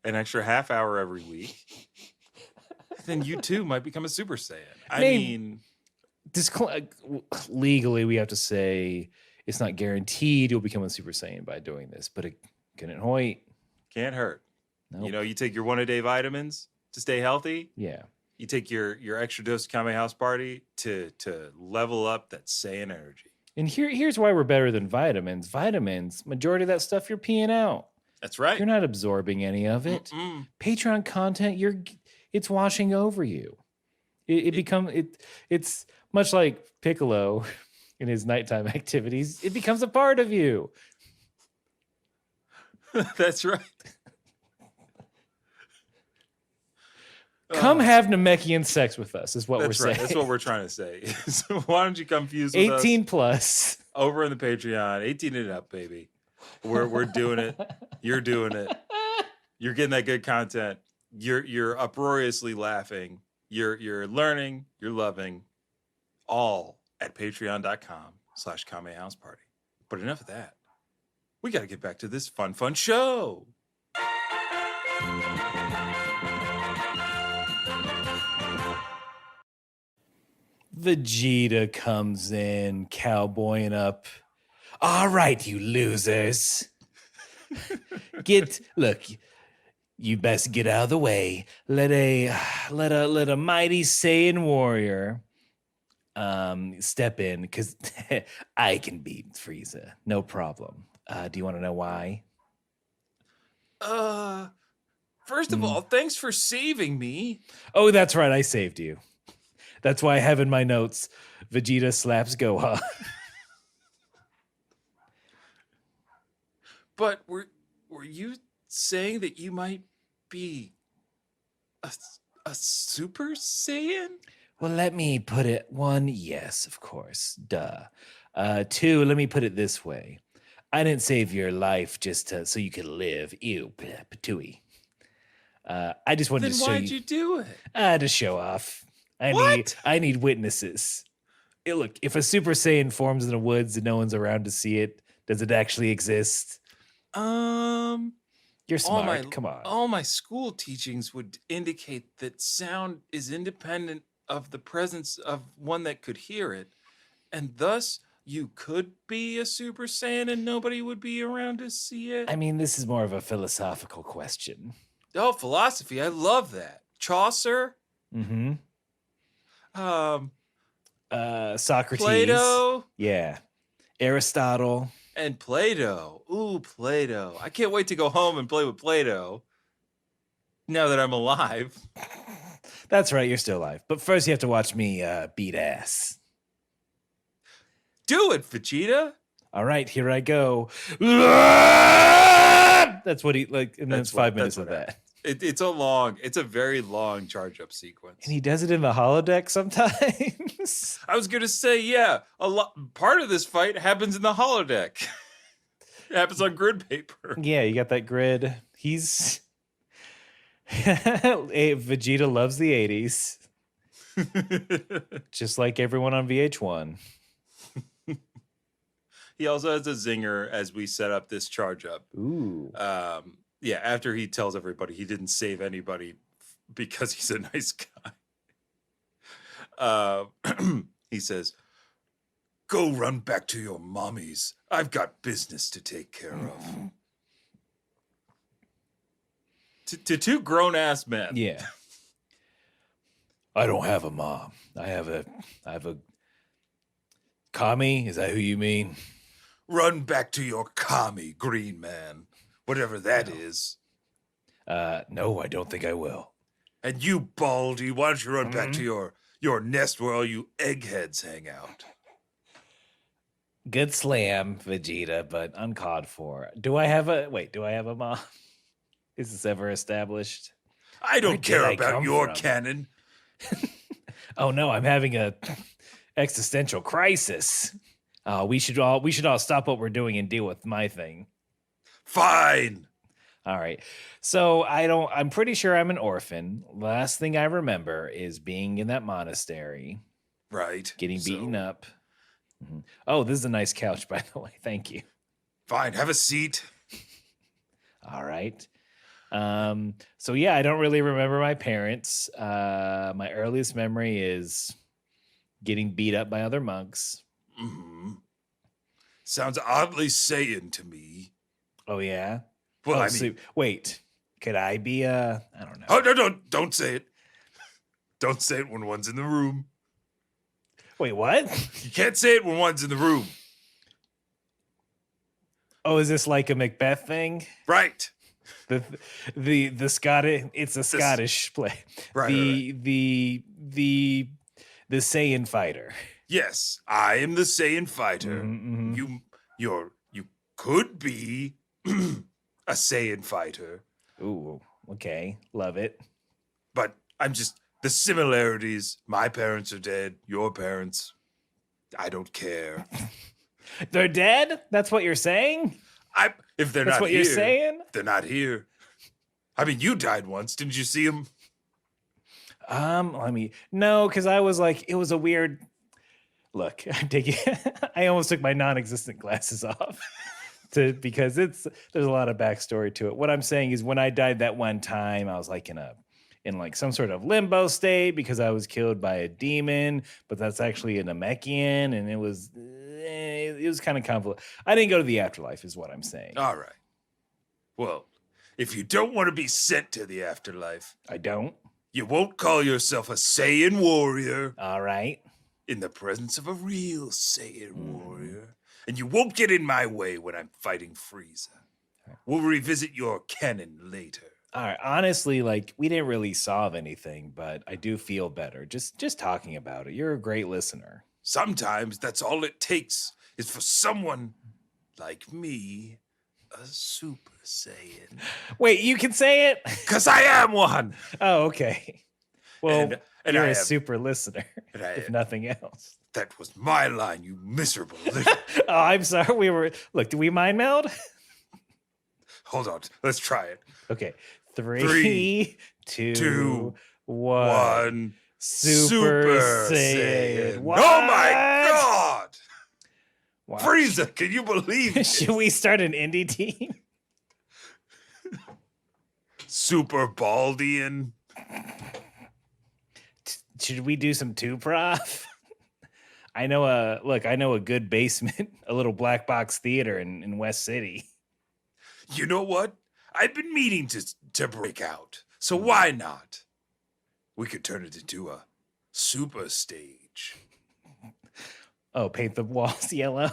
[SPEAKER 4] an extra half hour every week? Then you too might become a Super Saiyan. I mean,
[SPEAKER 3] legally, we have to say it's not guaranteed you'll become a Super Saiyan by doing this, but it couldn't hurt.
[SPEAKER 4] Can't hurt.
[SPEAKER 3] Nope.
[SPEAKER 4] You know, you take your 1-a-day vitamins to stay healthy.
[SPEAKER 3] Yeah.
[SPEAKER 4] You take your extra dose of Kame House Party to level up that Saiyan energy.
[SPEAKER 3] And here's why we're better than vitamins. Vitamins, majority of that stuff you're peeing out.
[SPEAKER 4] That's right.
[SPEAKER 3] You're not absorbing any of it. Patreon content, it's washing over you. It's much like Piccolo in his nighttime activities. It becomes a part of you.
[SPEAKER 4] That's right.
[SPEAKER 3] Come have Namekian sex with us is what we're saying.
[SPEAKER 4] That's what we're trying to say. So why don't you come fuse with
[SPEAKER 3] 18
[SPEAKER 4] us
[SPEAKER 3] plus.
[SPEAKER 4] over in the Patreon, 18 and up, baby. We're doing it. You're doing it. You're getting that good content. You're uproariously laughing. You're learning. You're loving. All at patreon.com/Kame House Party. But enough of that. We got to get back to this fun show.
[SPEAKER 3] Vegeta comes in, cowboying up. All right, you losers. Look, you best get out of the way. Let a mighty Saiyan warrior step in, because I can beat Frieza. No problem. Do you want to know why?
[SPEAKER 4] First of all, thanks for saving me.
[SPEAKER 3] Oh, that's right. I saved you. That's why I have in my notes, Vegeta slaps Gohan.
[SPEAKER 4] But were you saying that you might be a Super Saiyan?
[SPEAKER 3] Well, let me put it. One, yes, of course. Duh. Two, let me put it this way. I didn't save your life just so you could live. Ew, patooey. I just wanted
[SPEAKER 4] Then
[SPEAKER 3] to show
[SPEAKER 4] why'd you do it?
[SPEAKER 3] to show off.
[SPEAKER 4] What?
[SPEAKER 3] I need witnesses. Look, if a Super Saiyan forms in the woods and no one's around to see it, does it actually exist? You're smart. Come on.
[SPEAKER 4] All my school teachings would indicate that sound is independent of the presence of one that could hear it, and thus you could be a Super Saiyan and nobody would be around to see it.
[SPEAKER 3] I mean, this is more of a philosophical question.
[SPEAKER 4] Oh, philosophy! I love that. Chaucer.
[SPEAKER 3] Mm-hmm. Socrates.
[SPEAKER 4] Plato.
[SPEAKER 3] Yeah. Aristotle.
[SPEAKER 4] And Play-Doh. Ooh, Play-Doh. I can't wait to go home and play with Play-Doh. Now that I'm alive.
[SPEAKER 3] That's right, you're still alive. But first you have to watch me beat ass.
[SPEAKER 4] Do it, Vegeta.
[SPEAKER 3] All right, here I go. That's what he like, and then it's 5 minutes of that.
[SPEAKER 4] It's a very long charge up sequence.
[SPEAKER 3] And he does it in the holodeck sometimes.
[SPEAKER 4] I was gonna say, yeah, part of this fight happens in the holodeck. It happens on grid paper.
[SPEAKER 3] Yeah, you got that grid. He's Vegeta loves the 80s. Just like everyone on VH1.
[SPEAKER 4] He also has a zinger as we set up this charge up.
[SPEAKER 3] Ooh.
[SPEAKER 4] Yeah, after he tells everybody he didn't save anybody because he's a nice guy. He says, "Go run back to your mommies. I've got business to take care of." To two grown-ass men.
[SPEAKER 3] Yeah. I don't have a mom. I have a Kame? Is that who you mean?
[SPEAKER 4] Run back to your Kame, green man. Whatever that is.
[SPEAKER 3] No, I don't think I will.
[SPEAKER 4] And you, Baldy, why don't you run back to your nest where all you eggheads hang out?
[SPEAKER 3] Good slam, Vegeta, but uncalled for. Do I have a mom? Is this ever established?
[SPEAKER 4] I don't care about
[SPEAKER 3] come
[SPEAKER 4] your
[SPEAKER 3] from?
[SPEAKER 4] canon.
[SPEAKER 3] Oh no, I'm having a existential crisis. We should all stop what we're doing and deal with my thing.
[SPEAKER 4] Fine.
[SPEAKER 3] All right. So I'm pretty sure I'm an orphan. Last thing I remember is being in that monastery.
[SPEAKER 4] Right.
[SPEAKER 3] Getting beaten up. Mm-hmm. Oh, this is a nice couch, by the way. Thank you.
[SPEAKER 4] Fine. Have a seat.
[SPEAKER 3] All right. So yeah, I don't really remember my parents. My earliest memory is getting beat up by other monks.
[SPEAKER 4] Mm-hmm. Sounds oddly Saiyan to me.
[SPEAKER 3] Oh yeah.
[SPEAKER 4] Well, I mean,
[SPEAKER 3] so, wait. Could I be I don't know.
[SPEAKER 4] Oh no, don't say it. Don't say it when one's in the room.
[SPEAKER 3] Wait, what?
[SPEAKER 4] You can't say it when one's in the room.
[SPEAKER 3] Oh, is this like a Macbeth thing?
[SPEAKER 4] Right.
[SPEAKER 3] The Scottish. It's a Scottish play.
[SPEAKER 4] Right.
[SPEAKER 3] The Saiyan fighter.
[SPEAKER 4] Yes, I am the Saiyan fighter.
[SPEAKER 3] Mm-hmm.
[SPEAKER 4] You could be a Saiyan fighter.
[SPEAKER 3] Ooh, okay, love it.
[SPEAKER 4] But I'm just the similarities. My parents are dead. Your parents, I don't care.
[SPEAKER 3] They're dead? That's what you're saying?
[SPEAKER 4] If they're
[SPEAKER 3] That's
[SPEAKER 4] not
[SPEAKER 3] what
[SPEAKER 4] here,
[SPEAKER 3] you're saying?
[SPEAKER 4] they're not here. I mean, you died once. Didn't you see him?
[SPEAKER 3] No, because I was like, it was a weird look. I'm taking I almost took my non-existent glasses off because there's a lot of backstory to it. What I'm saying is when I died that one time, I was like in in like some sort of limbo state because I was killed by a demon, but that's actually a Namekian, and it was kind of convoluted. I didn't go to the afterlife, is what I'm saying.
[SPEAKER 4] All right. Well, if you don't want to be sent to the afterlife,
[SPEAKER 3] I don't.
[SPEAKER 4] you won't call yourself a Saiyan warrior
[SPEAKER 3] All right.
[SPEAKER 4] in the presence of a real Saiyan warrior. And you won't get in my way when I'm fighting Frieza. We'll revisit your canon later.
[SPEAKER 3] All right. Honestly, like we didn't really solve anything, but I do feel better just talking about it. You're a great listener.
[SPEAKER 4] Sometimes that's all it takes is for someone like me, a Super Saiyan.
[SPEAKER 3] Wait, you can say it?
[SPEAKER 4] Because I am one.
[SPEAKER 3] Oh, okay. Well,
[SPEAKER 4] And
[SPEAKER 3] you're
[SPEAKER 4] I
[SPEAKER 3] a
[SPEAKER 4] am-
[SPEAKER 3] super listener,
[SPEAKER 4] and I
[SPEAKER 3] if
[SPEAKER 4] am-
[SPEAKER 3] nothing else.
[SPEAKER 4] That was my line, you miserable little.
[SPEAKER 3] Oh, I'm sorry. Look, do we mind meld?
[SPEAKER 4] Hold on. Let's try it.
[SPEAKER 3] Okay.
[SPEAKER 4] Three,
[SPEAKER 3] 2,
[SPEAKER 4] two,
[SPEAKER 3] 1.
[SPEAKER 4] One.
[SPEAKER 3] Super Saiyan.
[SPEAKER 4] Oh my
[SPEAKER 3] What?
[SPEAKER 4] God.
[SPEAKER 3] Wow.
[SPEAKER 4] Frieza, can you believe it?
[SPEAKER 3] Should we start an indie team?
[SPEAKER 4] Super Baldian.
[SPEAKER 3] Should we do some two prof? I know a good basement, a little black box theater in West City.
[SPEAKER 4] You know what? I've been meaning to break out. So why not? We could turn it into a super stage.
[SPEAKER 3] Oh, paint the walls yellow?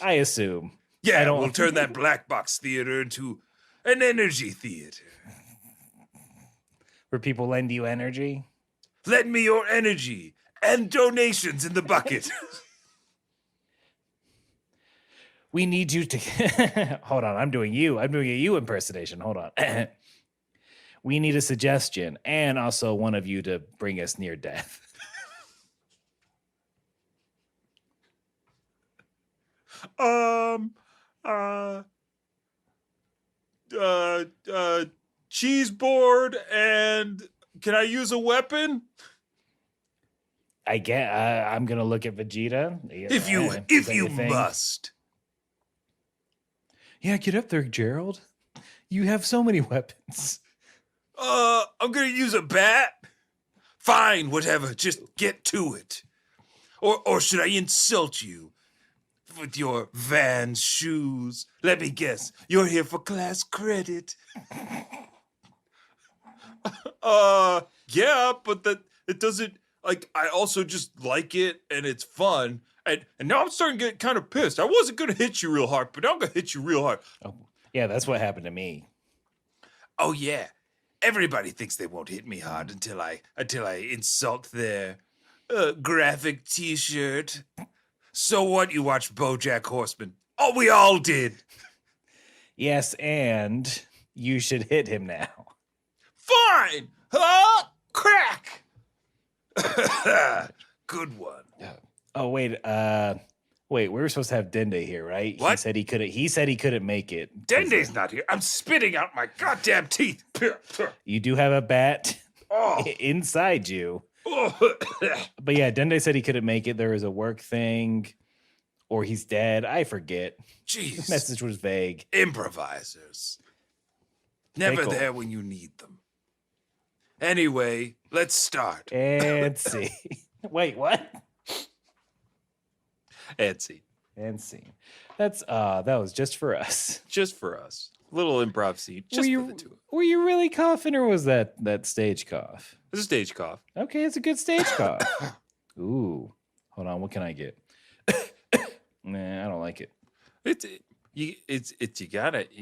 [SPEAKER 3] I assume.
[SPEAKER 4] Yeah,
[SPEAKER 3] I don't-
[SPEAKER 4] we'll turn that black box theater into an energy theater.
[SPEAKER 3] Where people lend you energy.
[SPEAKER 4] Lend me your energy and donations in the bucket.
[SPEAKER 3] We need you to hold on. I'm doing a you impersonation. Hold on. We need a suggestion and also one of you to bring us near death.
[SPEAKER 4] Cheese board, and can I use a weapon?
[SPEAKER 3] I get. I'm gonna look at Vegeta.
[SPEAKER 4] If you
[SPEAKER 3] Is that your
[SPEAKER 4] if you
[SPEAKER 3] thing?
[SPEAKER 4] must.
[SPEAKER 3] Yeah, get up there, Gerald. You have so many weapons.
[SPEAKER 4] I'm gonna use a bat. Fine, whatever. Just get to it. Or should I insult you with your Vans shoes? Let me guess. You're here for class credit. Yeah, but it doesn't, like, I also just like it and it's fun. And now I'm starting to get kind of pissed. I wasn't gonna hit you real hard, but now I'm gonna hit you real hard.
[SPEAKER 3] Oh, yeah, that's what happened to me.
[SPEAKER 4] Oh yeah. Everybody thinks they won't hit me hard until I insult their graphic T-shirt. So what? You watched BoJack Horseman? Oh, we all did.
[SPEAKER 3] Yes, and you should hit him now.
[SPEAKER 4] Fine. Huh? Crack. Good one.
[SPEAKER 3] Oh wait, we were supposed to have Dende here, right?
[SPEAKER 4] What?
[SPEAKER 3] He said he couldn't make it. 'cause,
[SPEAKER 4] Dende's not here. I'm spitting out my goddamn teeth.
[SPEAKER 3] You do have a bat
[SPEAKER 4] Oh.
[SPEAKER 3] inside you. But yeah, Dende said he couldn't make it. There was a work thing, or he's dead. I forget. The
[SPEAKER 4] Jeez.
[SPEAKER 3] message was vague.
[SPEAKER 4] Improvisers. Never
[SPEAKER 3] Pickle.
[SPEAKER 4] there when you need them. Anyway, let's start.
[SPEAKER 3] And see. Wait, what?
[SPEAKER 4] Etsy.
[SPEAKER 3] And scene. That's that was just for us.
[SPEAKER 4] Just for us. Little improv scene. Just for the two.
[SPEAKER 3] Were you really coughing, or was that stage cough?
[SPEAKER 4] It's a stage cough.
[SPEAKER 3] Okay, it's a good stage cough. Ooh, hold on. What can I get? Nah, I don't like it.
[SPEAKER 4] You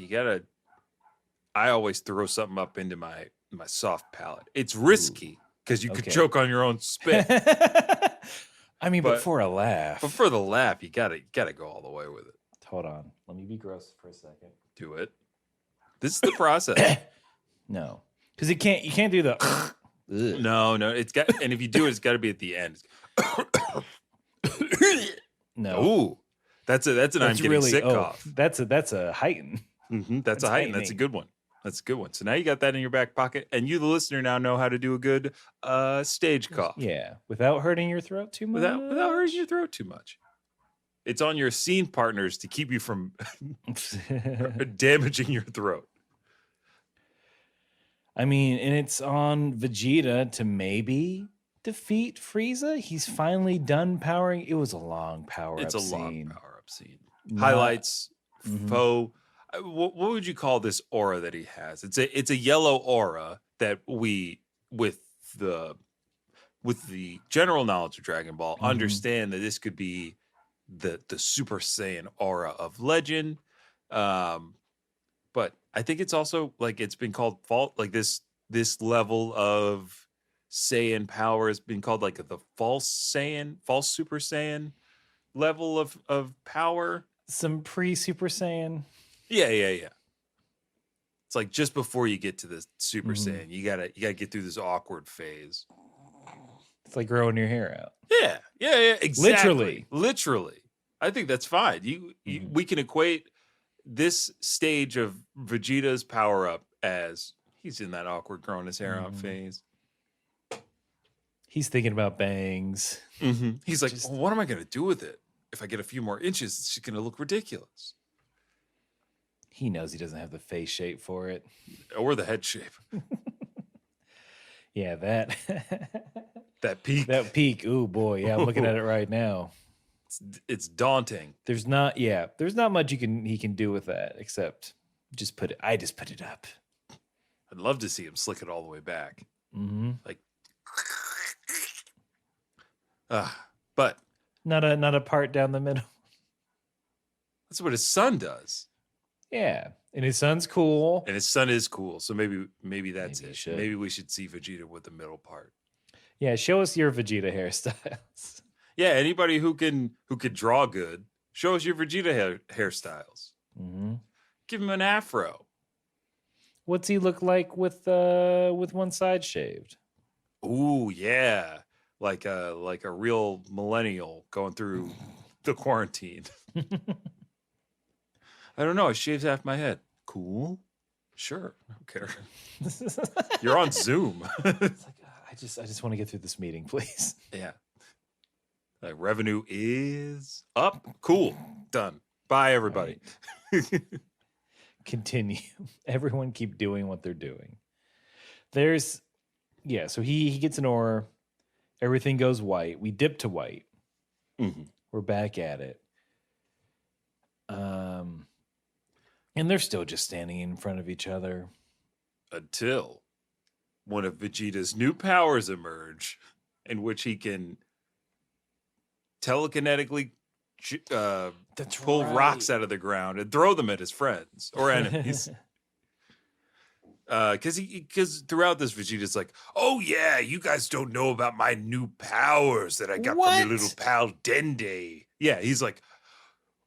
[SPEAKER 4] gotta. I always throw something up into my soft palate. It's risky because you could
[SPEAKER 3] Okay.
[SPEAKER 4] choke on your own spit.
[SPEAKER 3] I mean, but
[SPEAKER 4] But-
[SPEAKER 3] for a laugh.
[SPEAKER 4] But for the laugh, you gotta go all the way with it.
[SPEAKER 3] Hold on. Let me be gross for a second.
[SPEAKER 4] Do it. This is the process.
[SPEAKER 3] No, because you can't do the. Ugh.
[SPEAKER 4] No, it's got, and if you do it, it's got to be at the end.
[SPEAKER 3] No,
[SPEAKER 4] Ooh, that's an I'm getting sick cough.
[SPEAKER 3] That's a heighten.
[SPEAKER 4] That's
[SPEAKER 3] that's
[SPEAKER 4] a heighten. That's a
[SPEAKER 3] heightening.
[SPEAKER 4] good one. That's a good one. So now you got that in your back pocket, and you, the listener, now know how to do a good stage cough
[SPEAKER 3] Yeah, without hurting your throat too much.
[SPEAKER 4] without hurting your throat too much. It's on your scene partners to keep you from damaging your throat.
[SPEAKER 3] I mean, and it's on Vegeta to maybe defeat Frieza. He's finally done powering. It was a long power
[SPEAKER 4] It's
[SPEAKER 3] up
[SPEAKER 4] a long
[SPEAKER 3] scene.
[SPEAKER 4] power up scene.
[SPEAKER 3] Not-
[SPEAKER 4] Highlights,
[SPEAKER 3] Mhm.
[SPEAKER 4] faux. What would you call this aura that he has? It's a yellow aura that we the with the general knowledge of Dragon Ball
[SPEAKER 3] Mhm.
[SPEAKER 4] understand that this could be the Super Saiyan aura of legend. But I think it's also like it's been called fault like this level of Saiyan power has been called like the false Super Saiyan level of power.
[SPEAKER 3] Some pre-Super Saiyan.
[SPEAKER 4] Yeah. It's like just before you get to the Super
[SPEAKER 3] Mhm.
[SPEAKER 4] Saiyan, you gotta get through this awkward phase.
[SPEAKER 3] It's like growing your hair out.
[SPEAKER 4] Yeah, exactly.
[SPEAKER 3] Literally.
[SPEAKER 4] Literally. I think that's fine.
[SPEAKER 3] Mhm.
[SPEAKER 4] We can equate this stage of Vegeta's power up as he's in that awkward growing his hair out
[SPEAKER 3] Mhm.
[SPEAKER 4] phase.
[SPEAKER 3] He's thinking about bangs.
[SPEAKER 4] He's like,
[SPEAKER 3] Just-
[SPEAKER 4] well, what am I going to do with it? If I get a few more inches, it's just going to look ridiculous.
[SPEAKER 3] He knows he doesn't have the face shape for it.
[SPEAKER 4] Or the head shape.
[SPEAKER 3] Yeah, that
[SPEAKER 4] That peak.
[SPEAKER 3] that peak. Ooh boy, yeah, I'm looking at it right now.
[SPEAKER 4] It's daunting.
[SPEAKER 3] There's not much he can do with that except just put it. I just put it up.
[SPEAKER 4] I'd love to see him slick it all the way back.
[SPEAKER 3] Mm-hmm.
[SPEAKER 4] Like, but
[SPEAKER 3] Not a part down the middle.
[SPEAKER 4] that's what his son does.
[SPEAKER 3] Yeah, and his son's cool.
[SPEAKER 4] And his son is cool. So maybe that's
[SPEAKER 3] Maybe you
[SPEAKER 4] it.
[SPEAKER 3] should.
[SPEAKER 4] Maybe we should see Vegeta with the middle part.
[SPEAKER 3] Yeah, show us your Vegeta hairstyles.
[SPEAKER 4] Yeah, anybody who could draw good, show us your Vegeta hairstyles.
[SPEAKER 3] Mm-hmm.
[SPEAKER 4] Give him an afro.
[SPEAKER 3] What's he look like with one side shaved?
[SPEAKER 4] Ooh, yeah. Like a real millennial going through the quarantine. I don't know. I shaved half my head. Cool. Sure. I don't care. You're on Zoom.
[SPEAKER 3] It's like I just want to get through this meeting, please.
[SPEAKER 4] Yeah. Like revenue is up. Cool. Done. Bye, everybody.
[SPEAKER 3] Continue. Everyone keep doing what they're doing. So he gets an aura. Everything goes white. We dip to white.
[SPEAKER 4] Mhm.
[SPEAKER 3] We're back at it. And they're still just standing in front of each other.
[SPEAKER 4] Until one of Vegeta's new powers emerge, in which he can telekinetically pull rocks out of the ground and throw them at his friends or enemies. Because throughout this, Vegeta's like, "Oh yeah, you guys don't know about my new powers that I got from
[SPEAKER 3] What?
[SPEAKER 4] your little pal Dende." Yeah, he's like,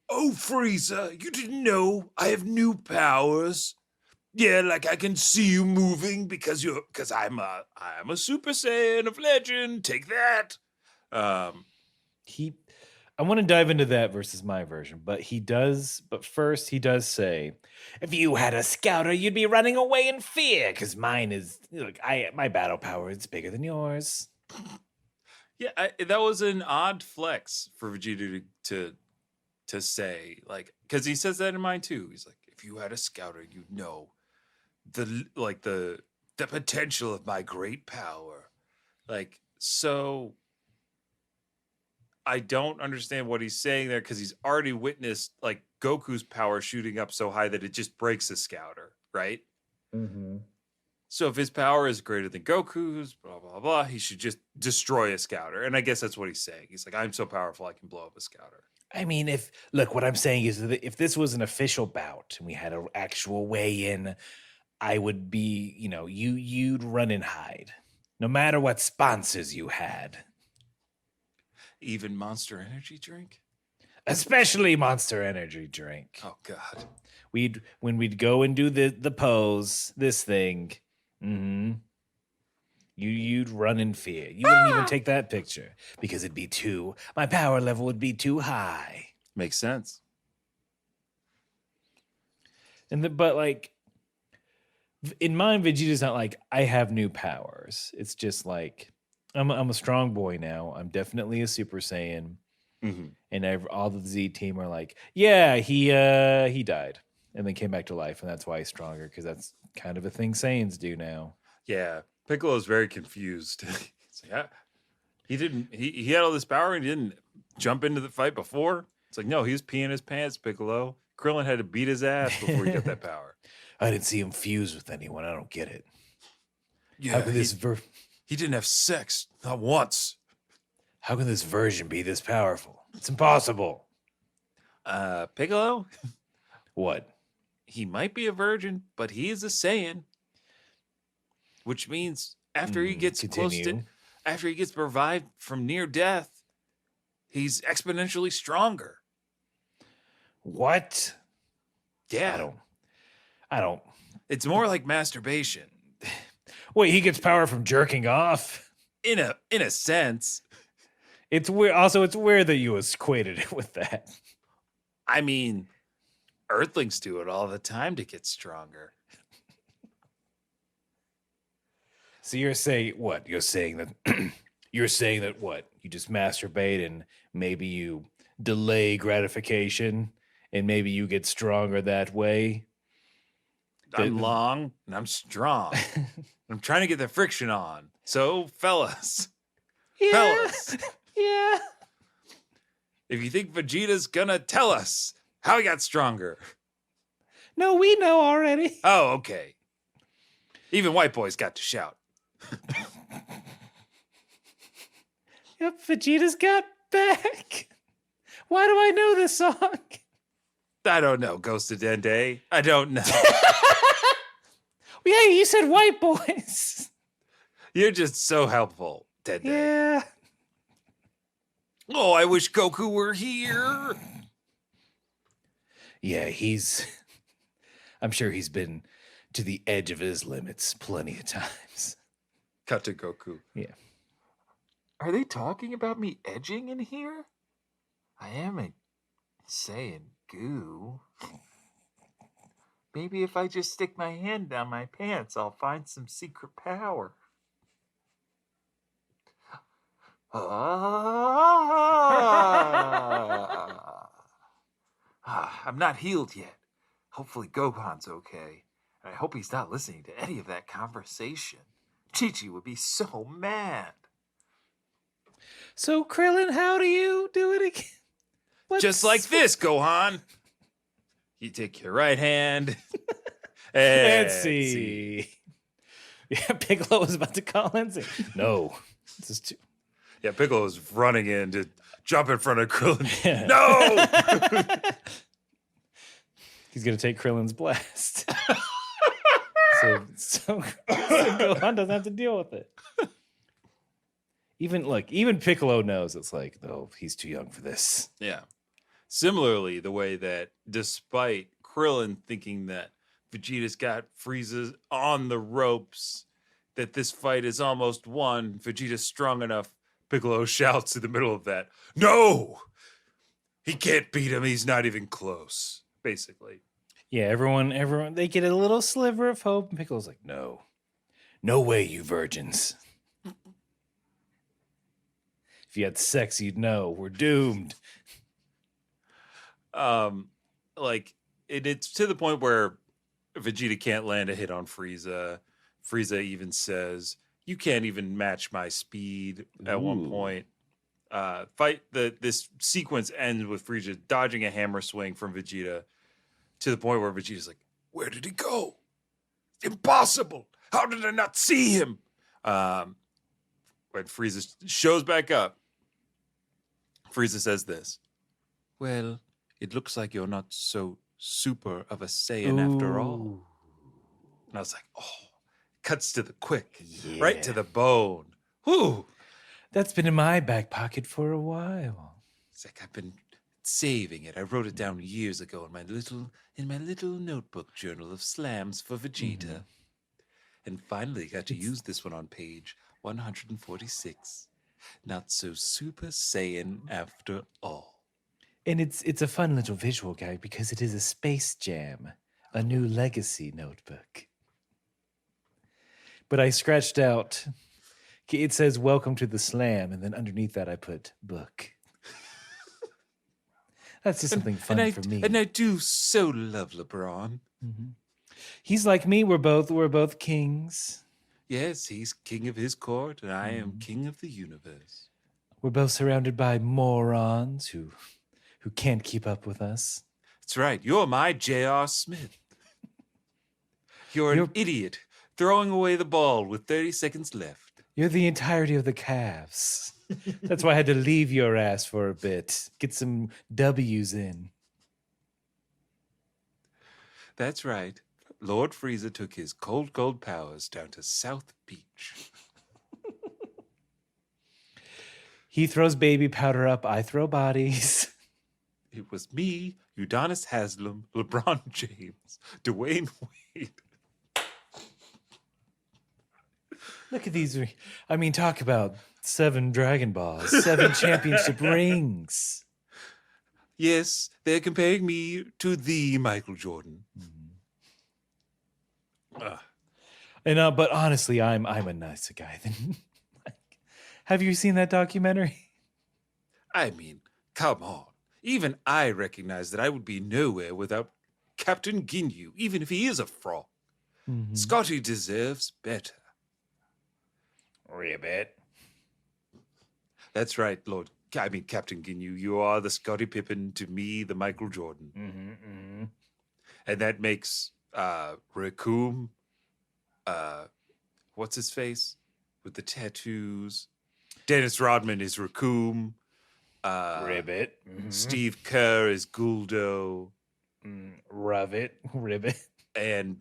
[SPEAKER 4] "Oh Frieza, you didn't know I have new powers? Yeah, like I can see you moving because I'm a Super Saiyan of legend. Take that."
[SPEAKER 3] I want to dive into that versus my version, but first he does say, if you had a scouter, you'd be running away in fear, because mine is my battle power is bigger than yours.
[SPEAKER 4] Yeah, that was an odd flex for Vegeta to say, like, because he says that in mine too. He's like, if you had a scouter, you'd know the potential of my great power. Like, so I don't understand what he's saying there, because he's already witnessed like Goku's power shooting up so high that it just breaks a scouter, right?
[SPEAKER 3] Mm-hmm.
[SPEAKER 4] So if his power is greater than Goku's, blah blah blah, he should just destroy a scouter. And I guess that's what he's saying. He's like, I'm so powerful, I can blow up a scouter.
[SPEAKER 3] I mean, what I'm saying is that if this was an official bout and we had an actual weigh-in, I would be, you'd run and hide, no matter what sponsors you had.
[SPEAKER 4] Even Monster Energy drink?
[SPEAKER 3] Especially Monster Energy drink.
[SPEAKER 4] Oh God.
[SPEAKER 3] When we'd go and do the pose, this thing, you'd run in fear. You wouldn't even take that picture because my power level would be too high.
[SPEAKER 4] Makes sense.
[SPEAKER 3] But like in mine, Vegeta's not like I have new powers. It's just like I'm a strong boy now. I'm definitely a Super Saiyan.
[SPEAKER 4] Mm-hmm.
[SPEAKER 3] And all the Z team are like, yeah, he died. and then came back to life, and that's why he's stronger, because that's kind of a thing Saiyans do now.
[SPEAKER 4] Yeah, Piccolo's very confused. It's like, he had all this power and he didn't jump into the fight before. It's like, no, he was peeing his pants, Piccolo. Krillin had to beat his ass before he got that power.
[SPEAKER 3] I didn't see him fuse with anyone. I don't get it.
[SPEAKER 4] Yeah,
[SPEAKER 3] How can this
[SPEAKER 4] he didn't have sex, not once.
[SPEAKER 3] How can this version be this powerful? It's impossible.
[SPEAKER 4] Piccolo,
[SPEAKER 3] What?
[SPEAKER 4] he might be a virgin, but he is a Saiyan. Which means after he gets
[SPEAKER 3] continue.
[SPEAKER 4] after he gets revived from near death, he's exponentially stronger.
[SPEAKER 3] What?
[SPEAKER 4] Yeah.
[SPEAKER 3] I don't.
[SPEAKER 4] It's more like masturbation.
[SPEAKER 3] Wait, he gets power from jerking off?
[SPEAKER 4] In a sense.
[SPEAKER 3] It's weird. Also, it's weird that you equated it with that.
[SPEAKER 4] I mean, Earthlings do it all the time to get stronger.
[SPEAKER 3] So you're saying what? You're saying that you're saying that what? You just masturbate and maybe you delay gratification and maybe you get stronger that way.
[SPEAKER 4] I'm long and I'm strong. I'm trying to get the friction on. So, fellas, fellas,
[SPEAKER 3] Yeah.
[SPEAKER 4] if you think Vegeta's gonna tell us how he got stronger,
[SPEAKER 3] No, we know already.
[SPEAKER 4] oh, okay. Even white boys got to shout.
[SPEAKER 3] Yep, Vegeta's got back. Why do I know this song?
[SPEAKER 4] I don't know, Ghost of Dende. I don't know.
[SPEAKER 3] Yeah, you said white boys.
[SPEAKER 4] You're just so helpful, Dende.
[SPEAKER 3] Yeah.
[SPEAKER 4] Oh, I wish Goku were here.
[SPEAKER 3] Yeah, I'm sure he's been to the edge of his limits plenty of times.
[SPEAKER 4] Cut to Goku.
[SPEAKER 3] Yeah.
[SPEAKER 5] Are they talking about me edging in here? I am a Saiyan goo. Maybe if I just stick my hand down my pants, I'll find some secret power. I'm not healed yet. Hopefully Gohan's okay. And I hope he's not listening to any of that conversation. Chi-Chi would be so mad.
[SPEAKER 3] So, Krillin, how do you do it again?
[SPEAKER 4] Just like this, Gohan. You take your right hand.
[SPEAKER 3] Let's see. Yeah, Piccolo was about to call in and say, no. This is too.
[SPEAKER 4] Yeah, Piccolo was running in to jump in front of Krillin. No!
[SPEAKER 3] He's going to take Krillin's blast. so Gohan doesn't have to deal with it. Even Piccolo knows it's like, oh, he's too young for this.
[SPEAKER 4] Yeah. Similarly, the way that despite Krillin thinking that Vegeta's got Frieza on the ropes, that this fight is almost won, Vegeta's strong enough, Piccolo shouts in the middle of that, no! He can't beat him, he's not even close, basically.
[SPEAKER 3] Yeah, everyone, they get a little sliver of hope, and Piccolo's like, no. No way, you virgins. If you had sex, you'd know. We're doomed.
[SPEAKER 4] It's to the point where Vegeta can't land a hit on Frieza. Frieza even says, you can't even match my speed at one point. This sequence ends with Frieza dodging a hammer swing from Vegeta to the point where Vegeta's like, where did he go? Impossible. How did I not see him? When Frieza shows back up, Frieza says this. Well, it looks like you're not so super of a Saiyan after all. And I was like, oh, cuts to the quick, right to the bone. Whew.
[SPEAKER 3] That's been in my back pocket for a while.
[SPEAKER 4] It's like I've been saving it. I wrote it down years ago in my little notebook journal of slams for Vegeta. And finally got to use this one on page 146. Not so super Saiyan after all.
[SPEAKER 3] And it's a fun little visual gag because it is a Space Jam, a new legacy notebook. But I scratched out, it says, welcome to the slam. And then underneath that, I put book. That's just something fun
[SPEAKER 4] and
[SPEAKER 3] for me.
[SPEAKER 4] And I do so love LeBron.
[SPEAKER 3] He's like me. We're both kings.
[SPEAKER 4] Yes, he's king of his court, and I am king of the universe.
[SPEAKER 3] We're both surrounded by morons who can't keep up with us.
[SPEAKER 4] That's right. You're my J.R. Smith. You're an idiot throwing away the ball with 30 seconds left.
[SPEAKER 3] You're the entirety of the Cavs. That's why I had to leave your ass for a bit. Get some W's in.
[SPEAKER 4] That's right. Lord Frieza took his cold powers down to South Beach.
[SPEAKER 3] He throws baby powder up. I throw bodies.
[SPEAKER 4] It was me, Udonis Haslam, LeBron James, Dwayne Wade.
[SPEAKER 3] Look at these. I mean, talk about 7 Dragon Balls, 7 championship rings.
[SPEAKER 4] Yes, they're comparing me to the Michael Jordan.
[SPEAKER 3] And but honestly, I'm a nicer guy than. Have you seen that documentary?
[SPEAKER 4] I mean, come on. Even I recognize that I would be nowhere without Captain Ginyu, even if he is a frog. Scotty deserves better.
[SPEAKER 3] Ribbit.
[SPEAKER 4] That's right, Captain Ginyu. You are the Scottie Pippen to me, the Michael Jordan. And that makes Raccoon, what's his face? With the tattoos. Dennis Rodman is Raccoon.
[SPEAKER 3] Ribbit.
[SPEAKER 4] Steve Kerr is Guldo.
[SPEAKER 3] Ribbit.
[SPEAKER 4] And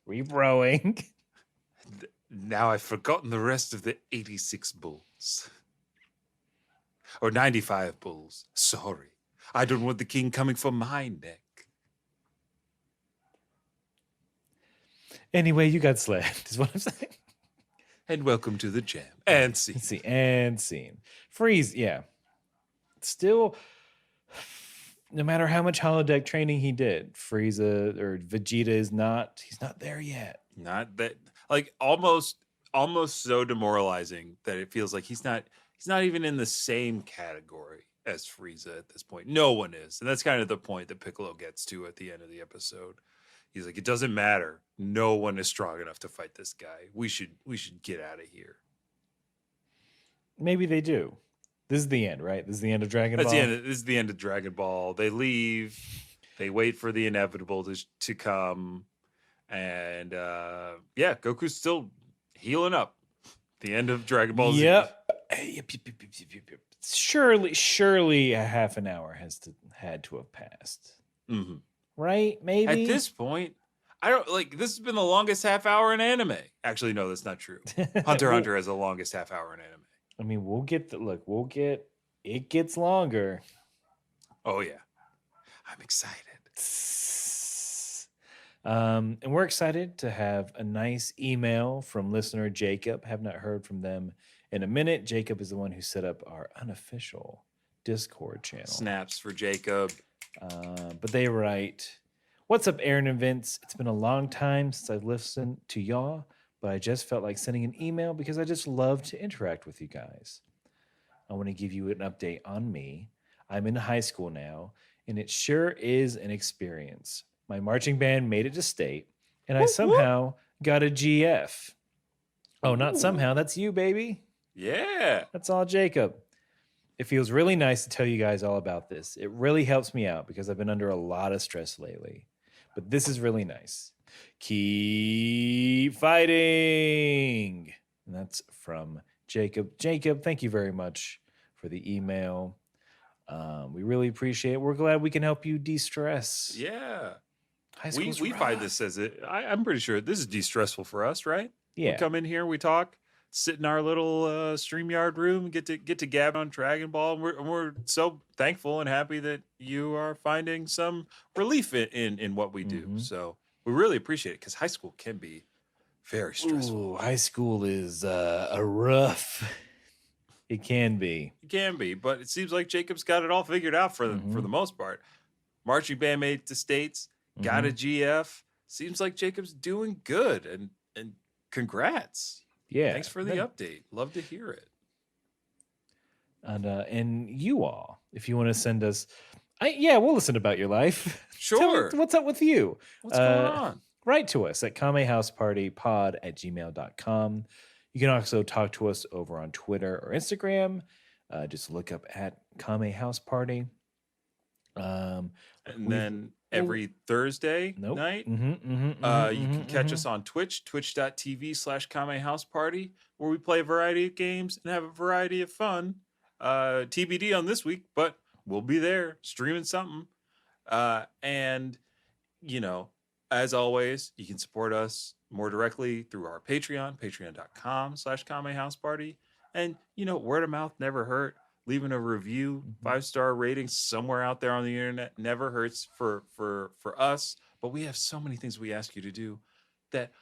[SPEAKER 3] Rebrowing.
[SPEAKER 4] now I've forgotten the rest of the 86 Bulls. Or 95 Bulls. Sorry. I don't want the king coming for my neck.
[SPEAKER 3] Anyway, you got slapped, is what I'm saying.
[SPEAKER 4] And welcome to the jam. And see.
[SPEAKER 3] Let's see. And scene. Freeze, yeah. Still, no matter how much holodeck training he did, Frieza or Vegeta he's not there yet.
[SPEAKER 4] Not that, like, almost so demoralizing that it feels like he's not even in the same category as Frieza at this point. No one is. And that's kind of the point that Piccolo gets to at the end of the episode. He's like, it doesn't matter. No one is strong enough to fight this guy. We should get out of here.
[SPEAKER 3] Maybe they do. This is the end, right? This is the end of Dragon Ball.
[SPEAKER 4] This is the end of Dragon Ball. They leave. They wait for the inevitable to come. And yeah, Goku's still healing up. The end of Dragon Ball Z.
[SPEAKER 3] Yep. Surely a half an hour had to have passed.
[SPEAKER 4] Mm-hmm.
[SPEAKER 3] Right? Maybe.
[SPEAKER 4] At this point, I don't this has been the longest half hour in anime. Actually, no, that's not true. Hunter x Hunter has the longest half hour in anime.
[SPEAKER 3] I mean, it gets longer.
[SPEAKER 4] Oh yeah. I'm excited.
[SPEAKER 3] And we're excited to have a nice email from listener Jacob. Have not heard from them in a minute. Jacob is the one who set up our unofficial Discord channel.
[SPEAKER 4] Snaps for Jacob.
[SPEAKER 3] But they write, "What's up, Aaron and Vince? It's been a long time since I've listened to y'all, but I just felt like sending an email because I just love to interact with you guys. I want to give you an update on me. I'm in high school now, and it sure is an experience. My marching band made it to state, and I somehow got a GF. Oh, not somehow. That's you, baby.
[SPEAKER 4] Yeah.
[SPEAKER 3] That's all Jacob. It feels really nice to tell you guys all about this. It really helps me out because I've been under a lot of stress lately. But this is really nice. Keep fighting." And that's from Jacob. Jacob, thank you very much for the email. We really appreciate it. We're glad we can help you de-stress.
[SPEAKER 4] Yeah.
[SPEAKER 3] High
[SPEAKER 4] We
[SPEAKER 3] school's rough.
[SPEAKER 4] find this as I'm pretty sure this is de-stressful for us, right?
[SPEAKER 3] Yeah.
[SPEAKER 4] We come in here, we talk, sit in our little StreamYard room, get to gab on Dragon Ball. And we're so thankful and happy that you are finding some relief in what we do. So we really appreciate it because high school can be very stressful.
[SPEAKER 3] Ooh, high school is a rough. It can be.
[SPEAKER 4] It can be, but it seems like Jacob's got it all figured out for the most part. Marching band made it to states, got a GF. Seems like Jacob's doing good, and congrats.
[SPEAKER 3] Yeah.
[SPEAKER 4] Thanks for the update. Love to hear it.
[SPEAKER 3] And you all, if you want to send us Yeah, we'll listen about your life. Tell me,
[SPEAKER 4] Sure.
[SPEAKER 3] what's up with you?
[SPEAKER 4] What's going on?
[SPEAKER 3] Write to us at kamehousepartypod@gmail.com. You can also talk to us over on Twitter or Instagram. Just look up at Kame House Party.
[SPEAKER 4] And
[SPEAKER 3] we've-
[SPEAKER 4] then every Thursday
[SPEAKER 3] Nope.
[SPEAKER 4] night,
[SPEAKER 3] Mhm,
[SPEAKER 4] you can catch us on Twitch, twitch.tv/Kame House Party, where we play a variety of games and have a variety of fun. TBD on this week, but we'll be there streaming something. And, you know, as always, you can support us more directly through our Patreon, patreon.com/Kame House Party. And, you know, word of mouth never hurt. Leaving a review, 5-star rating somewhere out there on the internet never hurts for us. But we have so many things we ask you to do that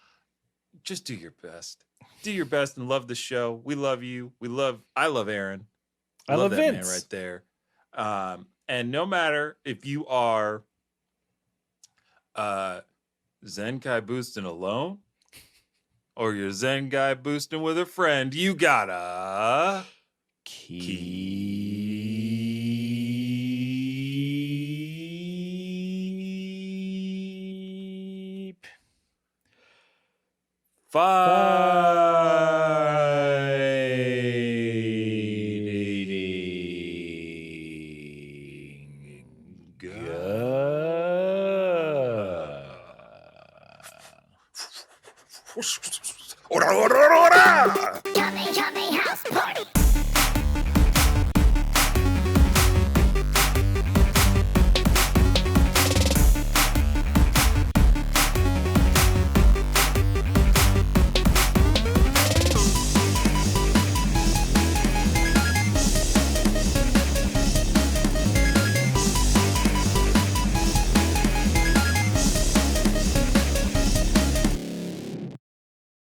[SPEAKER 4] just do your best. Do your best and love the show. We love you. I love Aaron.
[SPEAKER 3] I love
[SPEAKER 4] that
[SPEAKER 3] Vince.
[SPEAKER 4] man right there. And no matter if you are Zenkai boosting alone or you're Zenkai boosting with a friend, you gotta
[SPEAKER 3] keep
[SPEAKER 4] fighting.
[SPEAKER 1] Kame House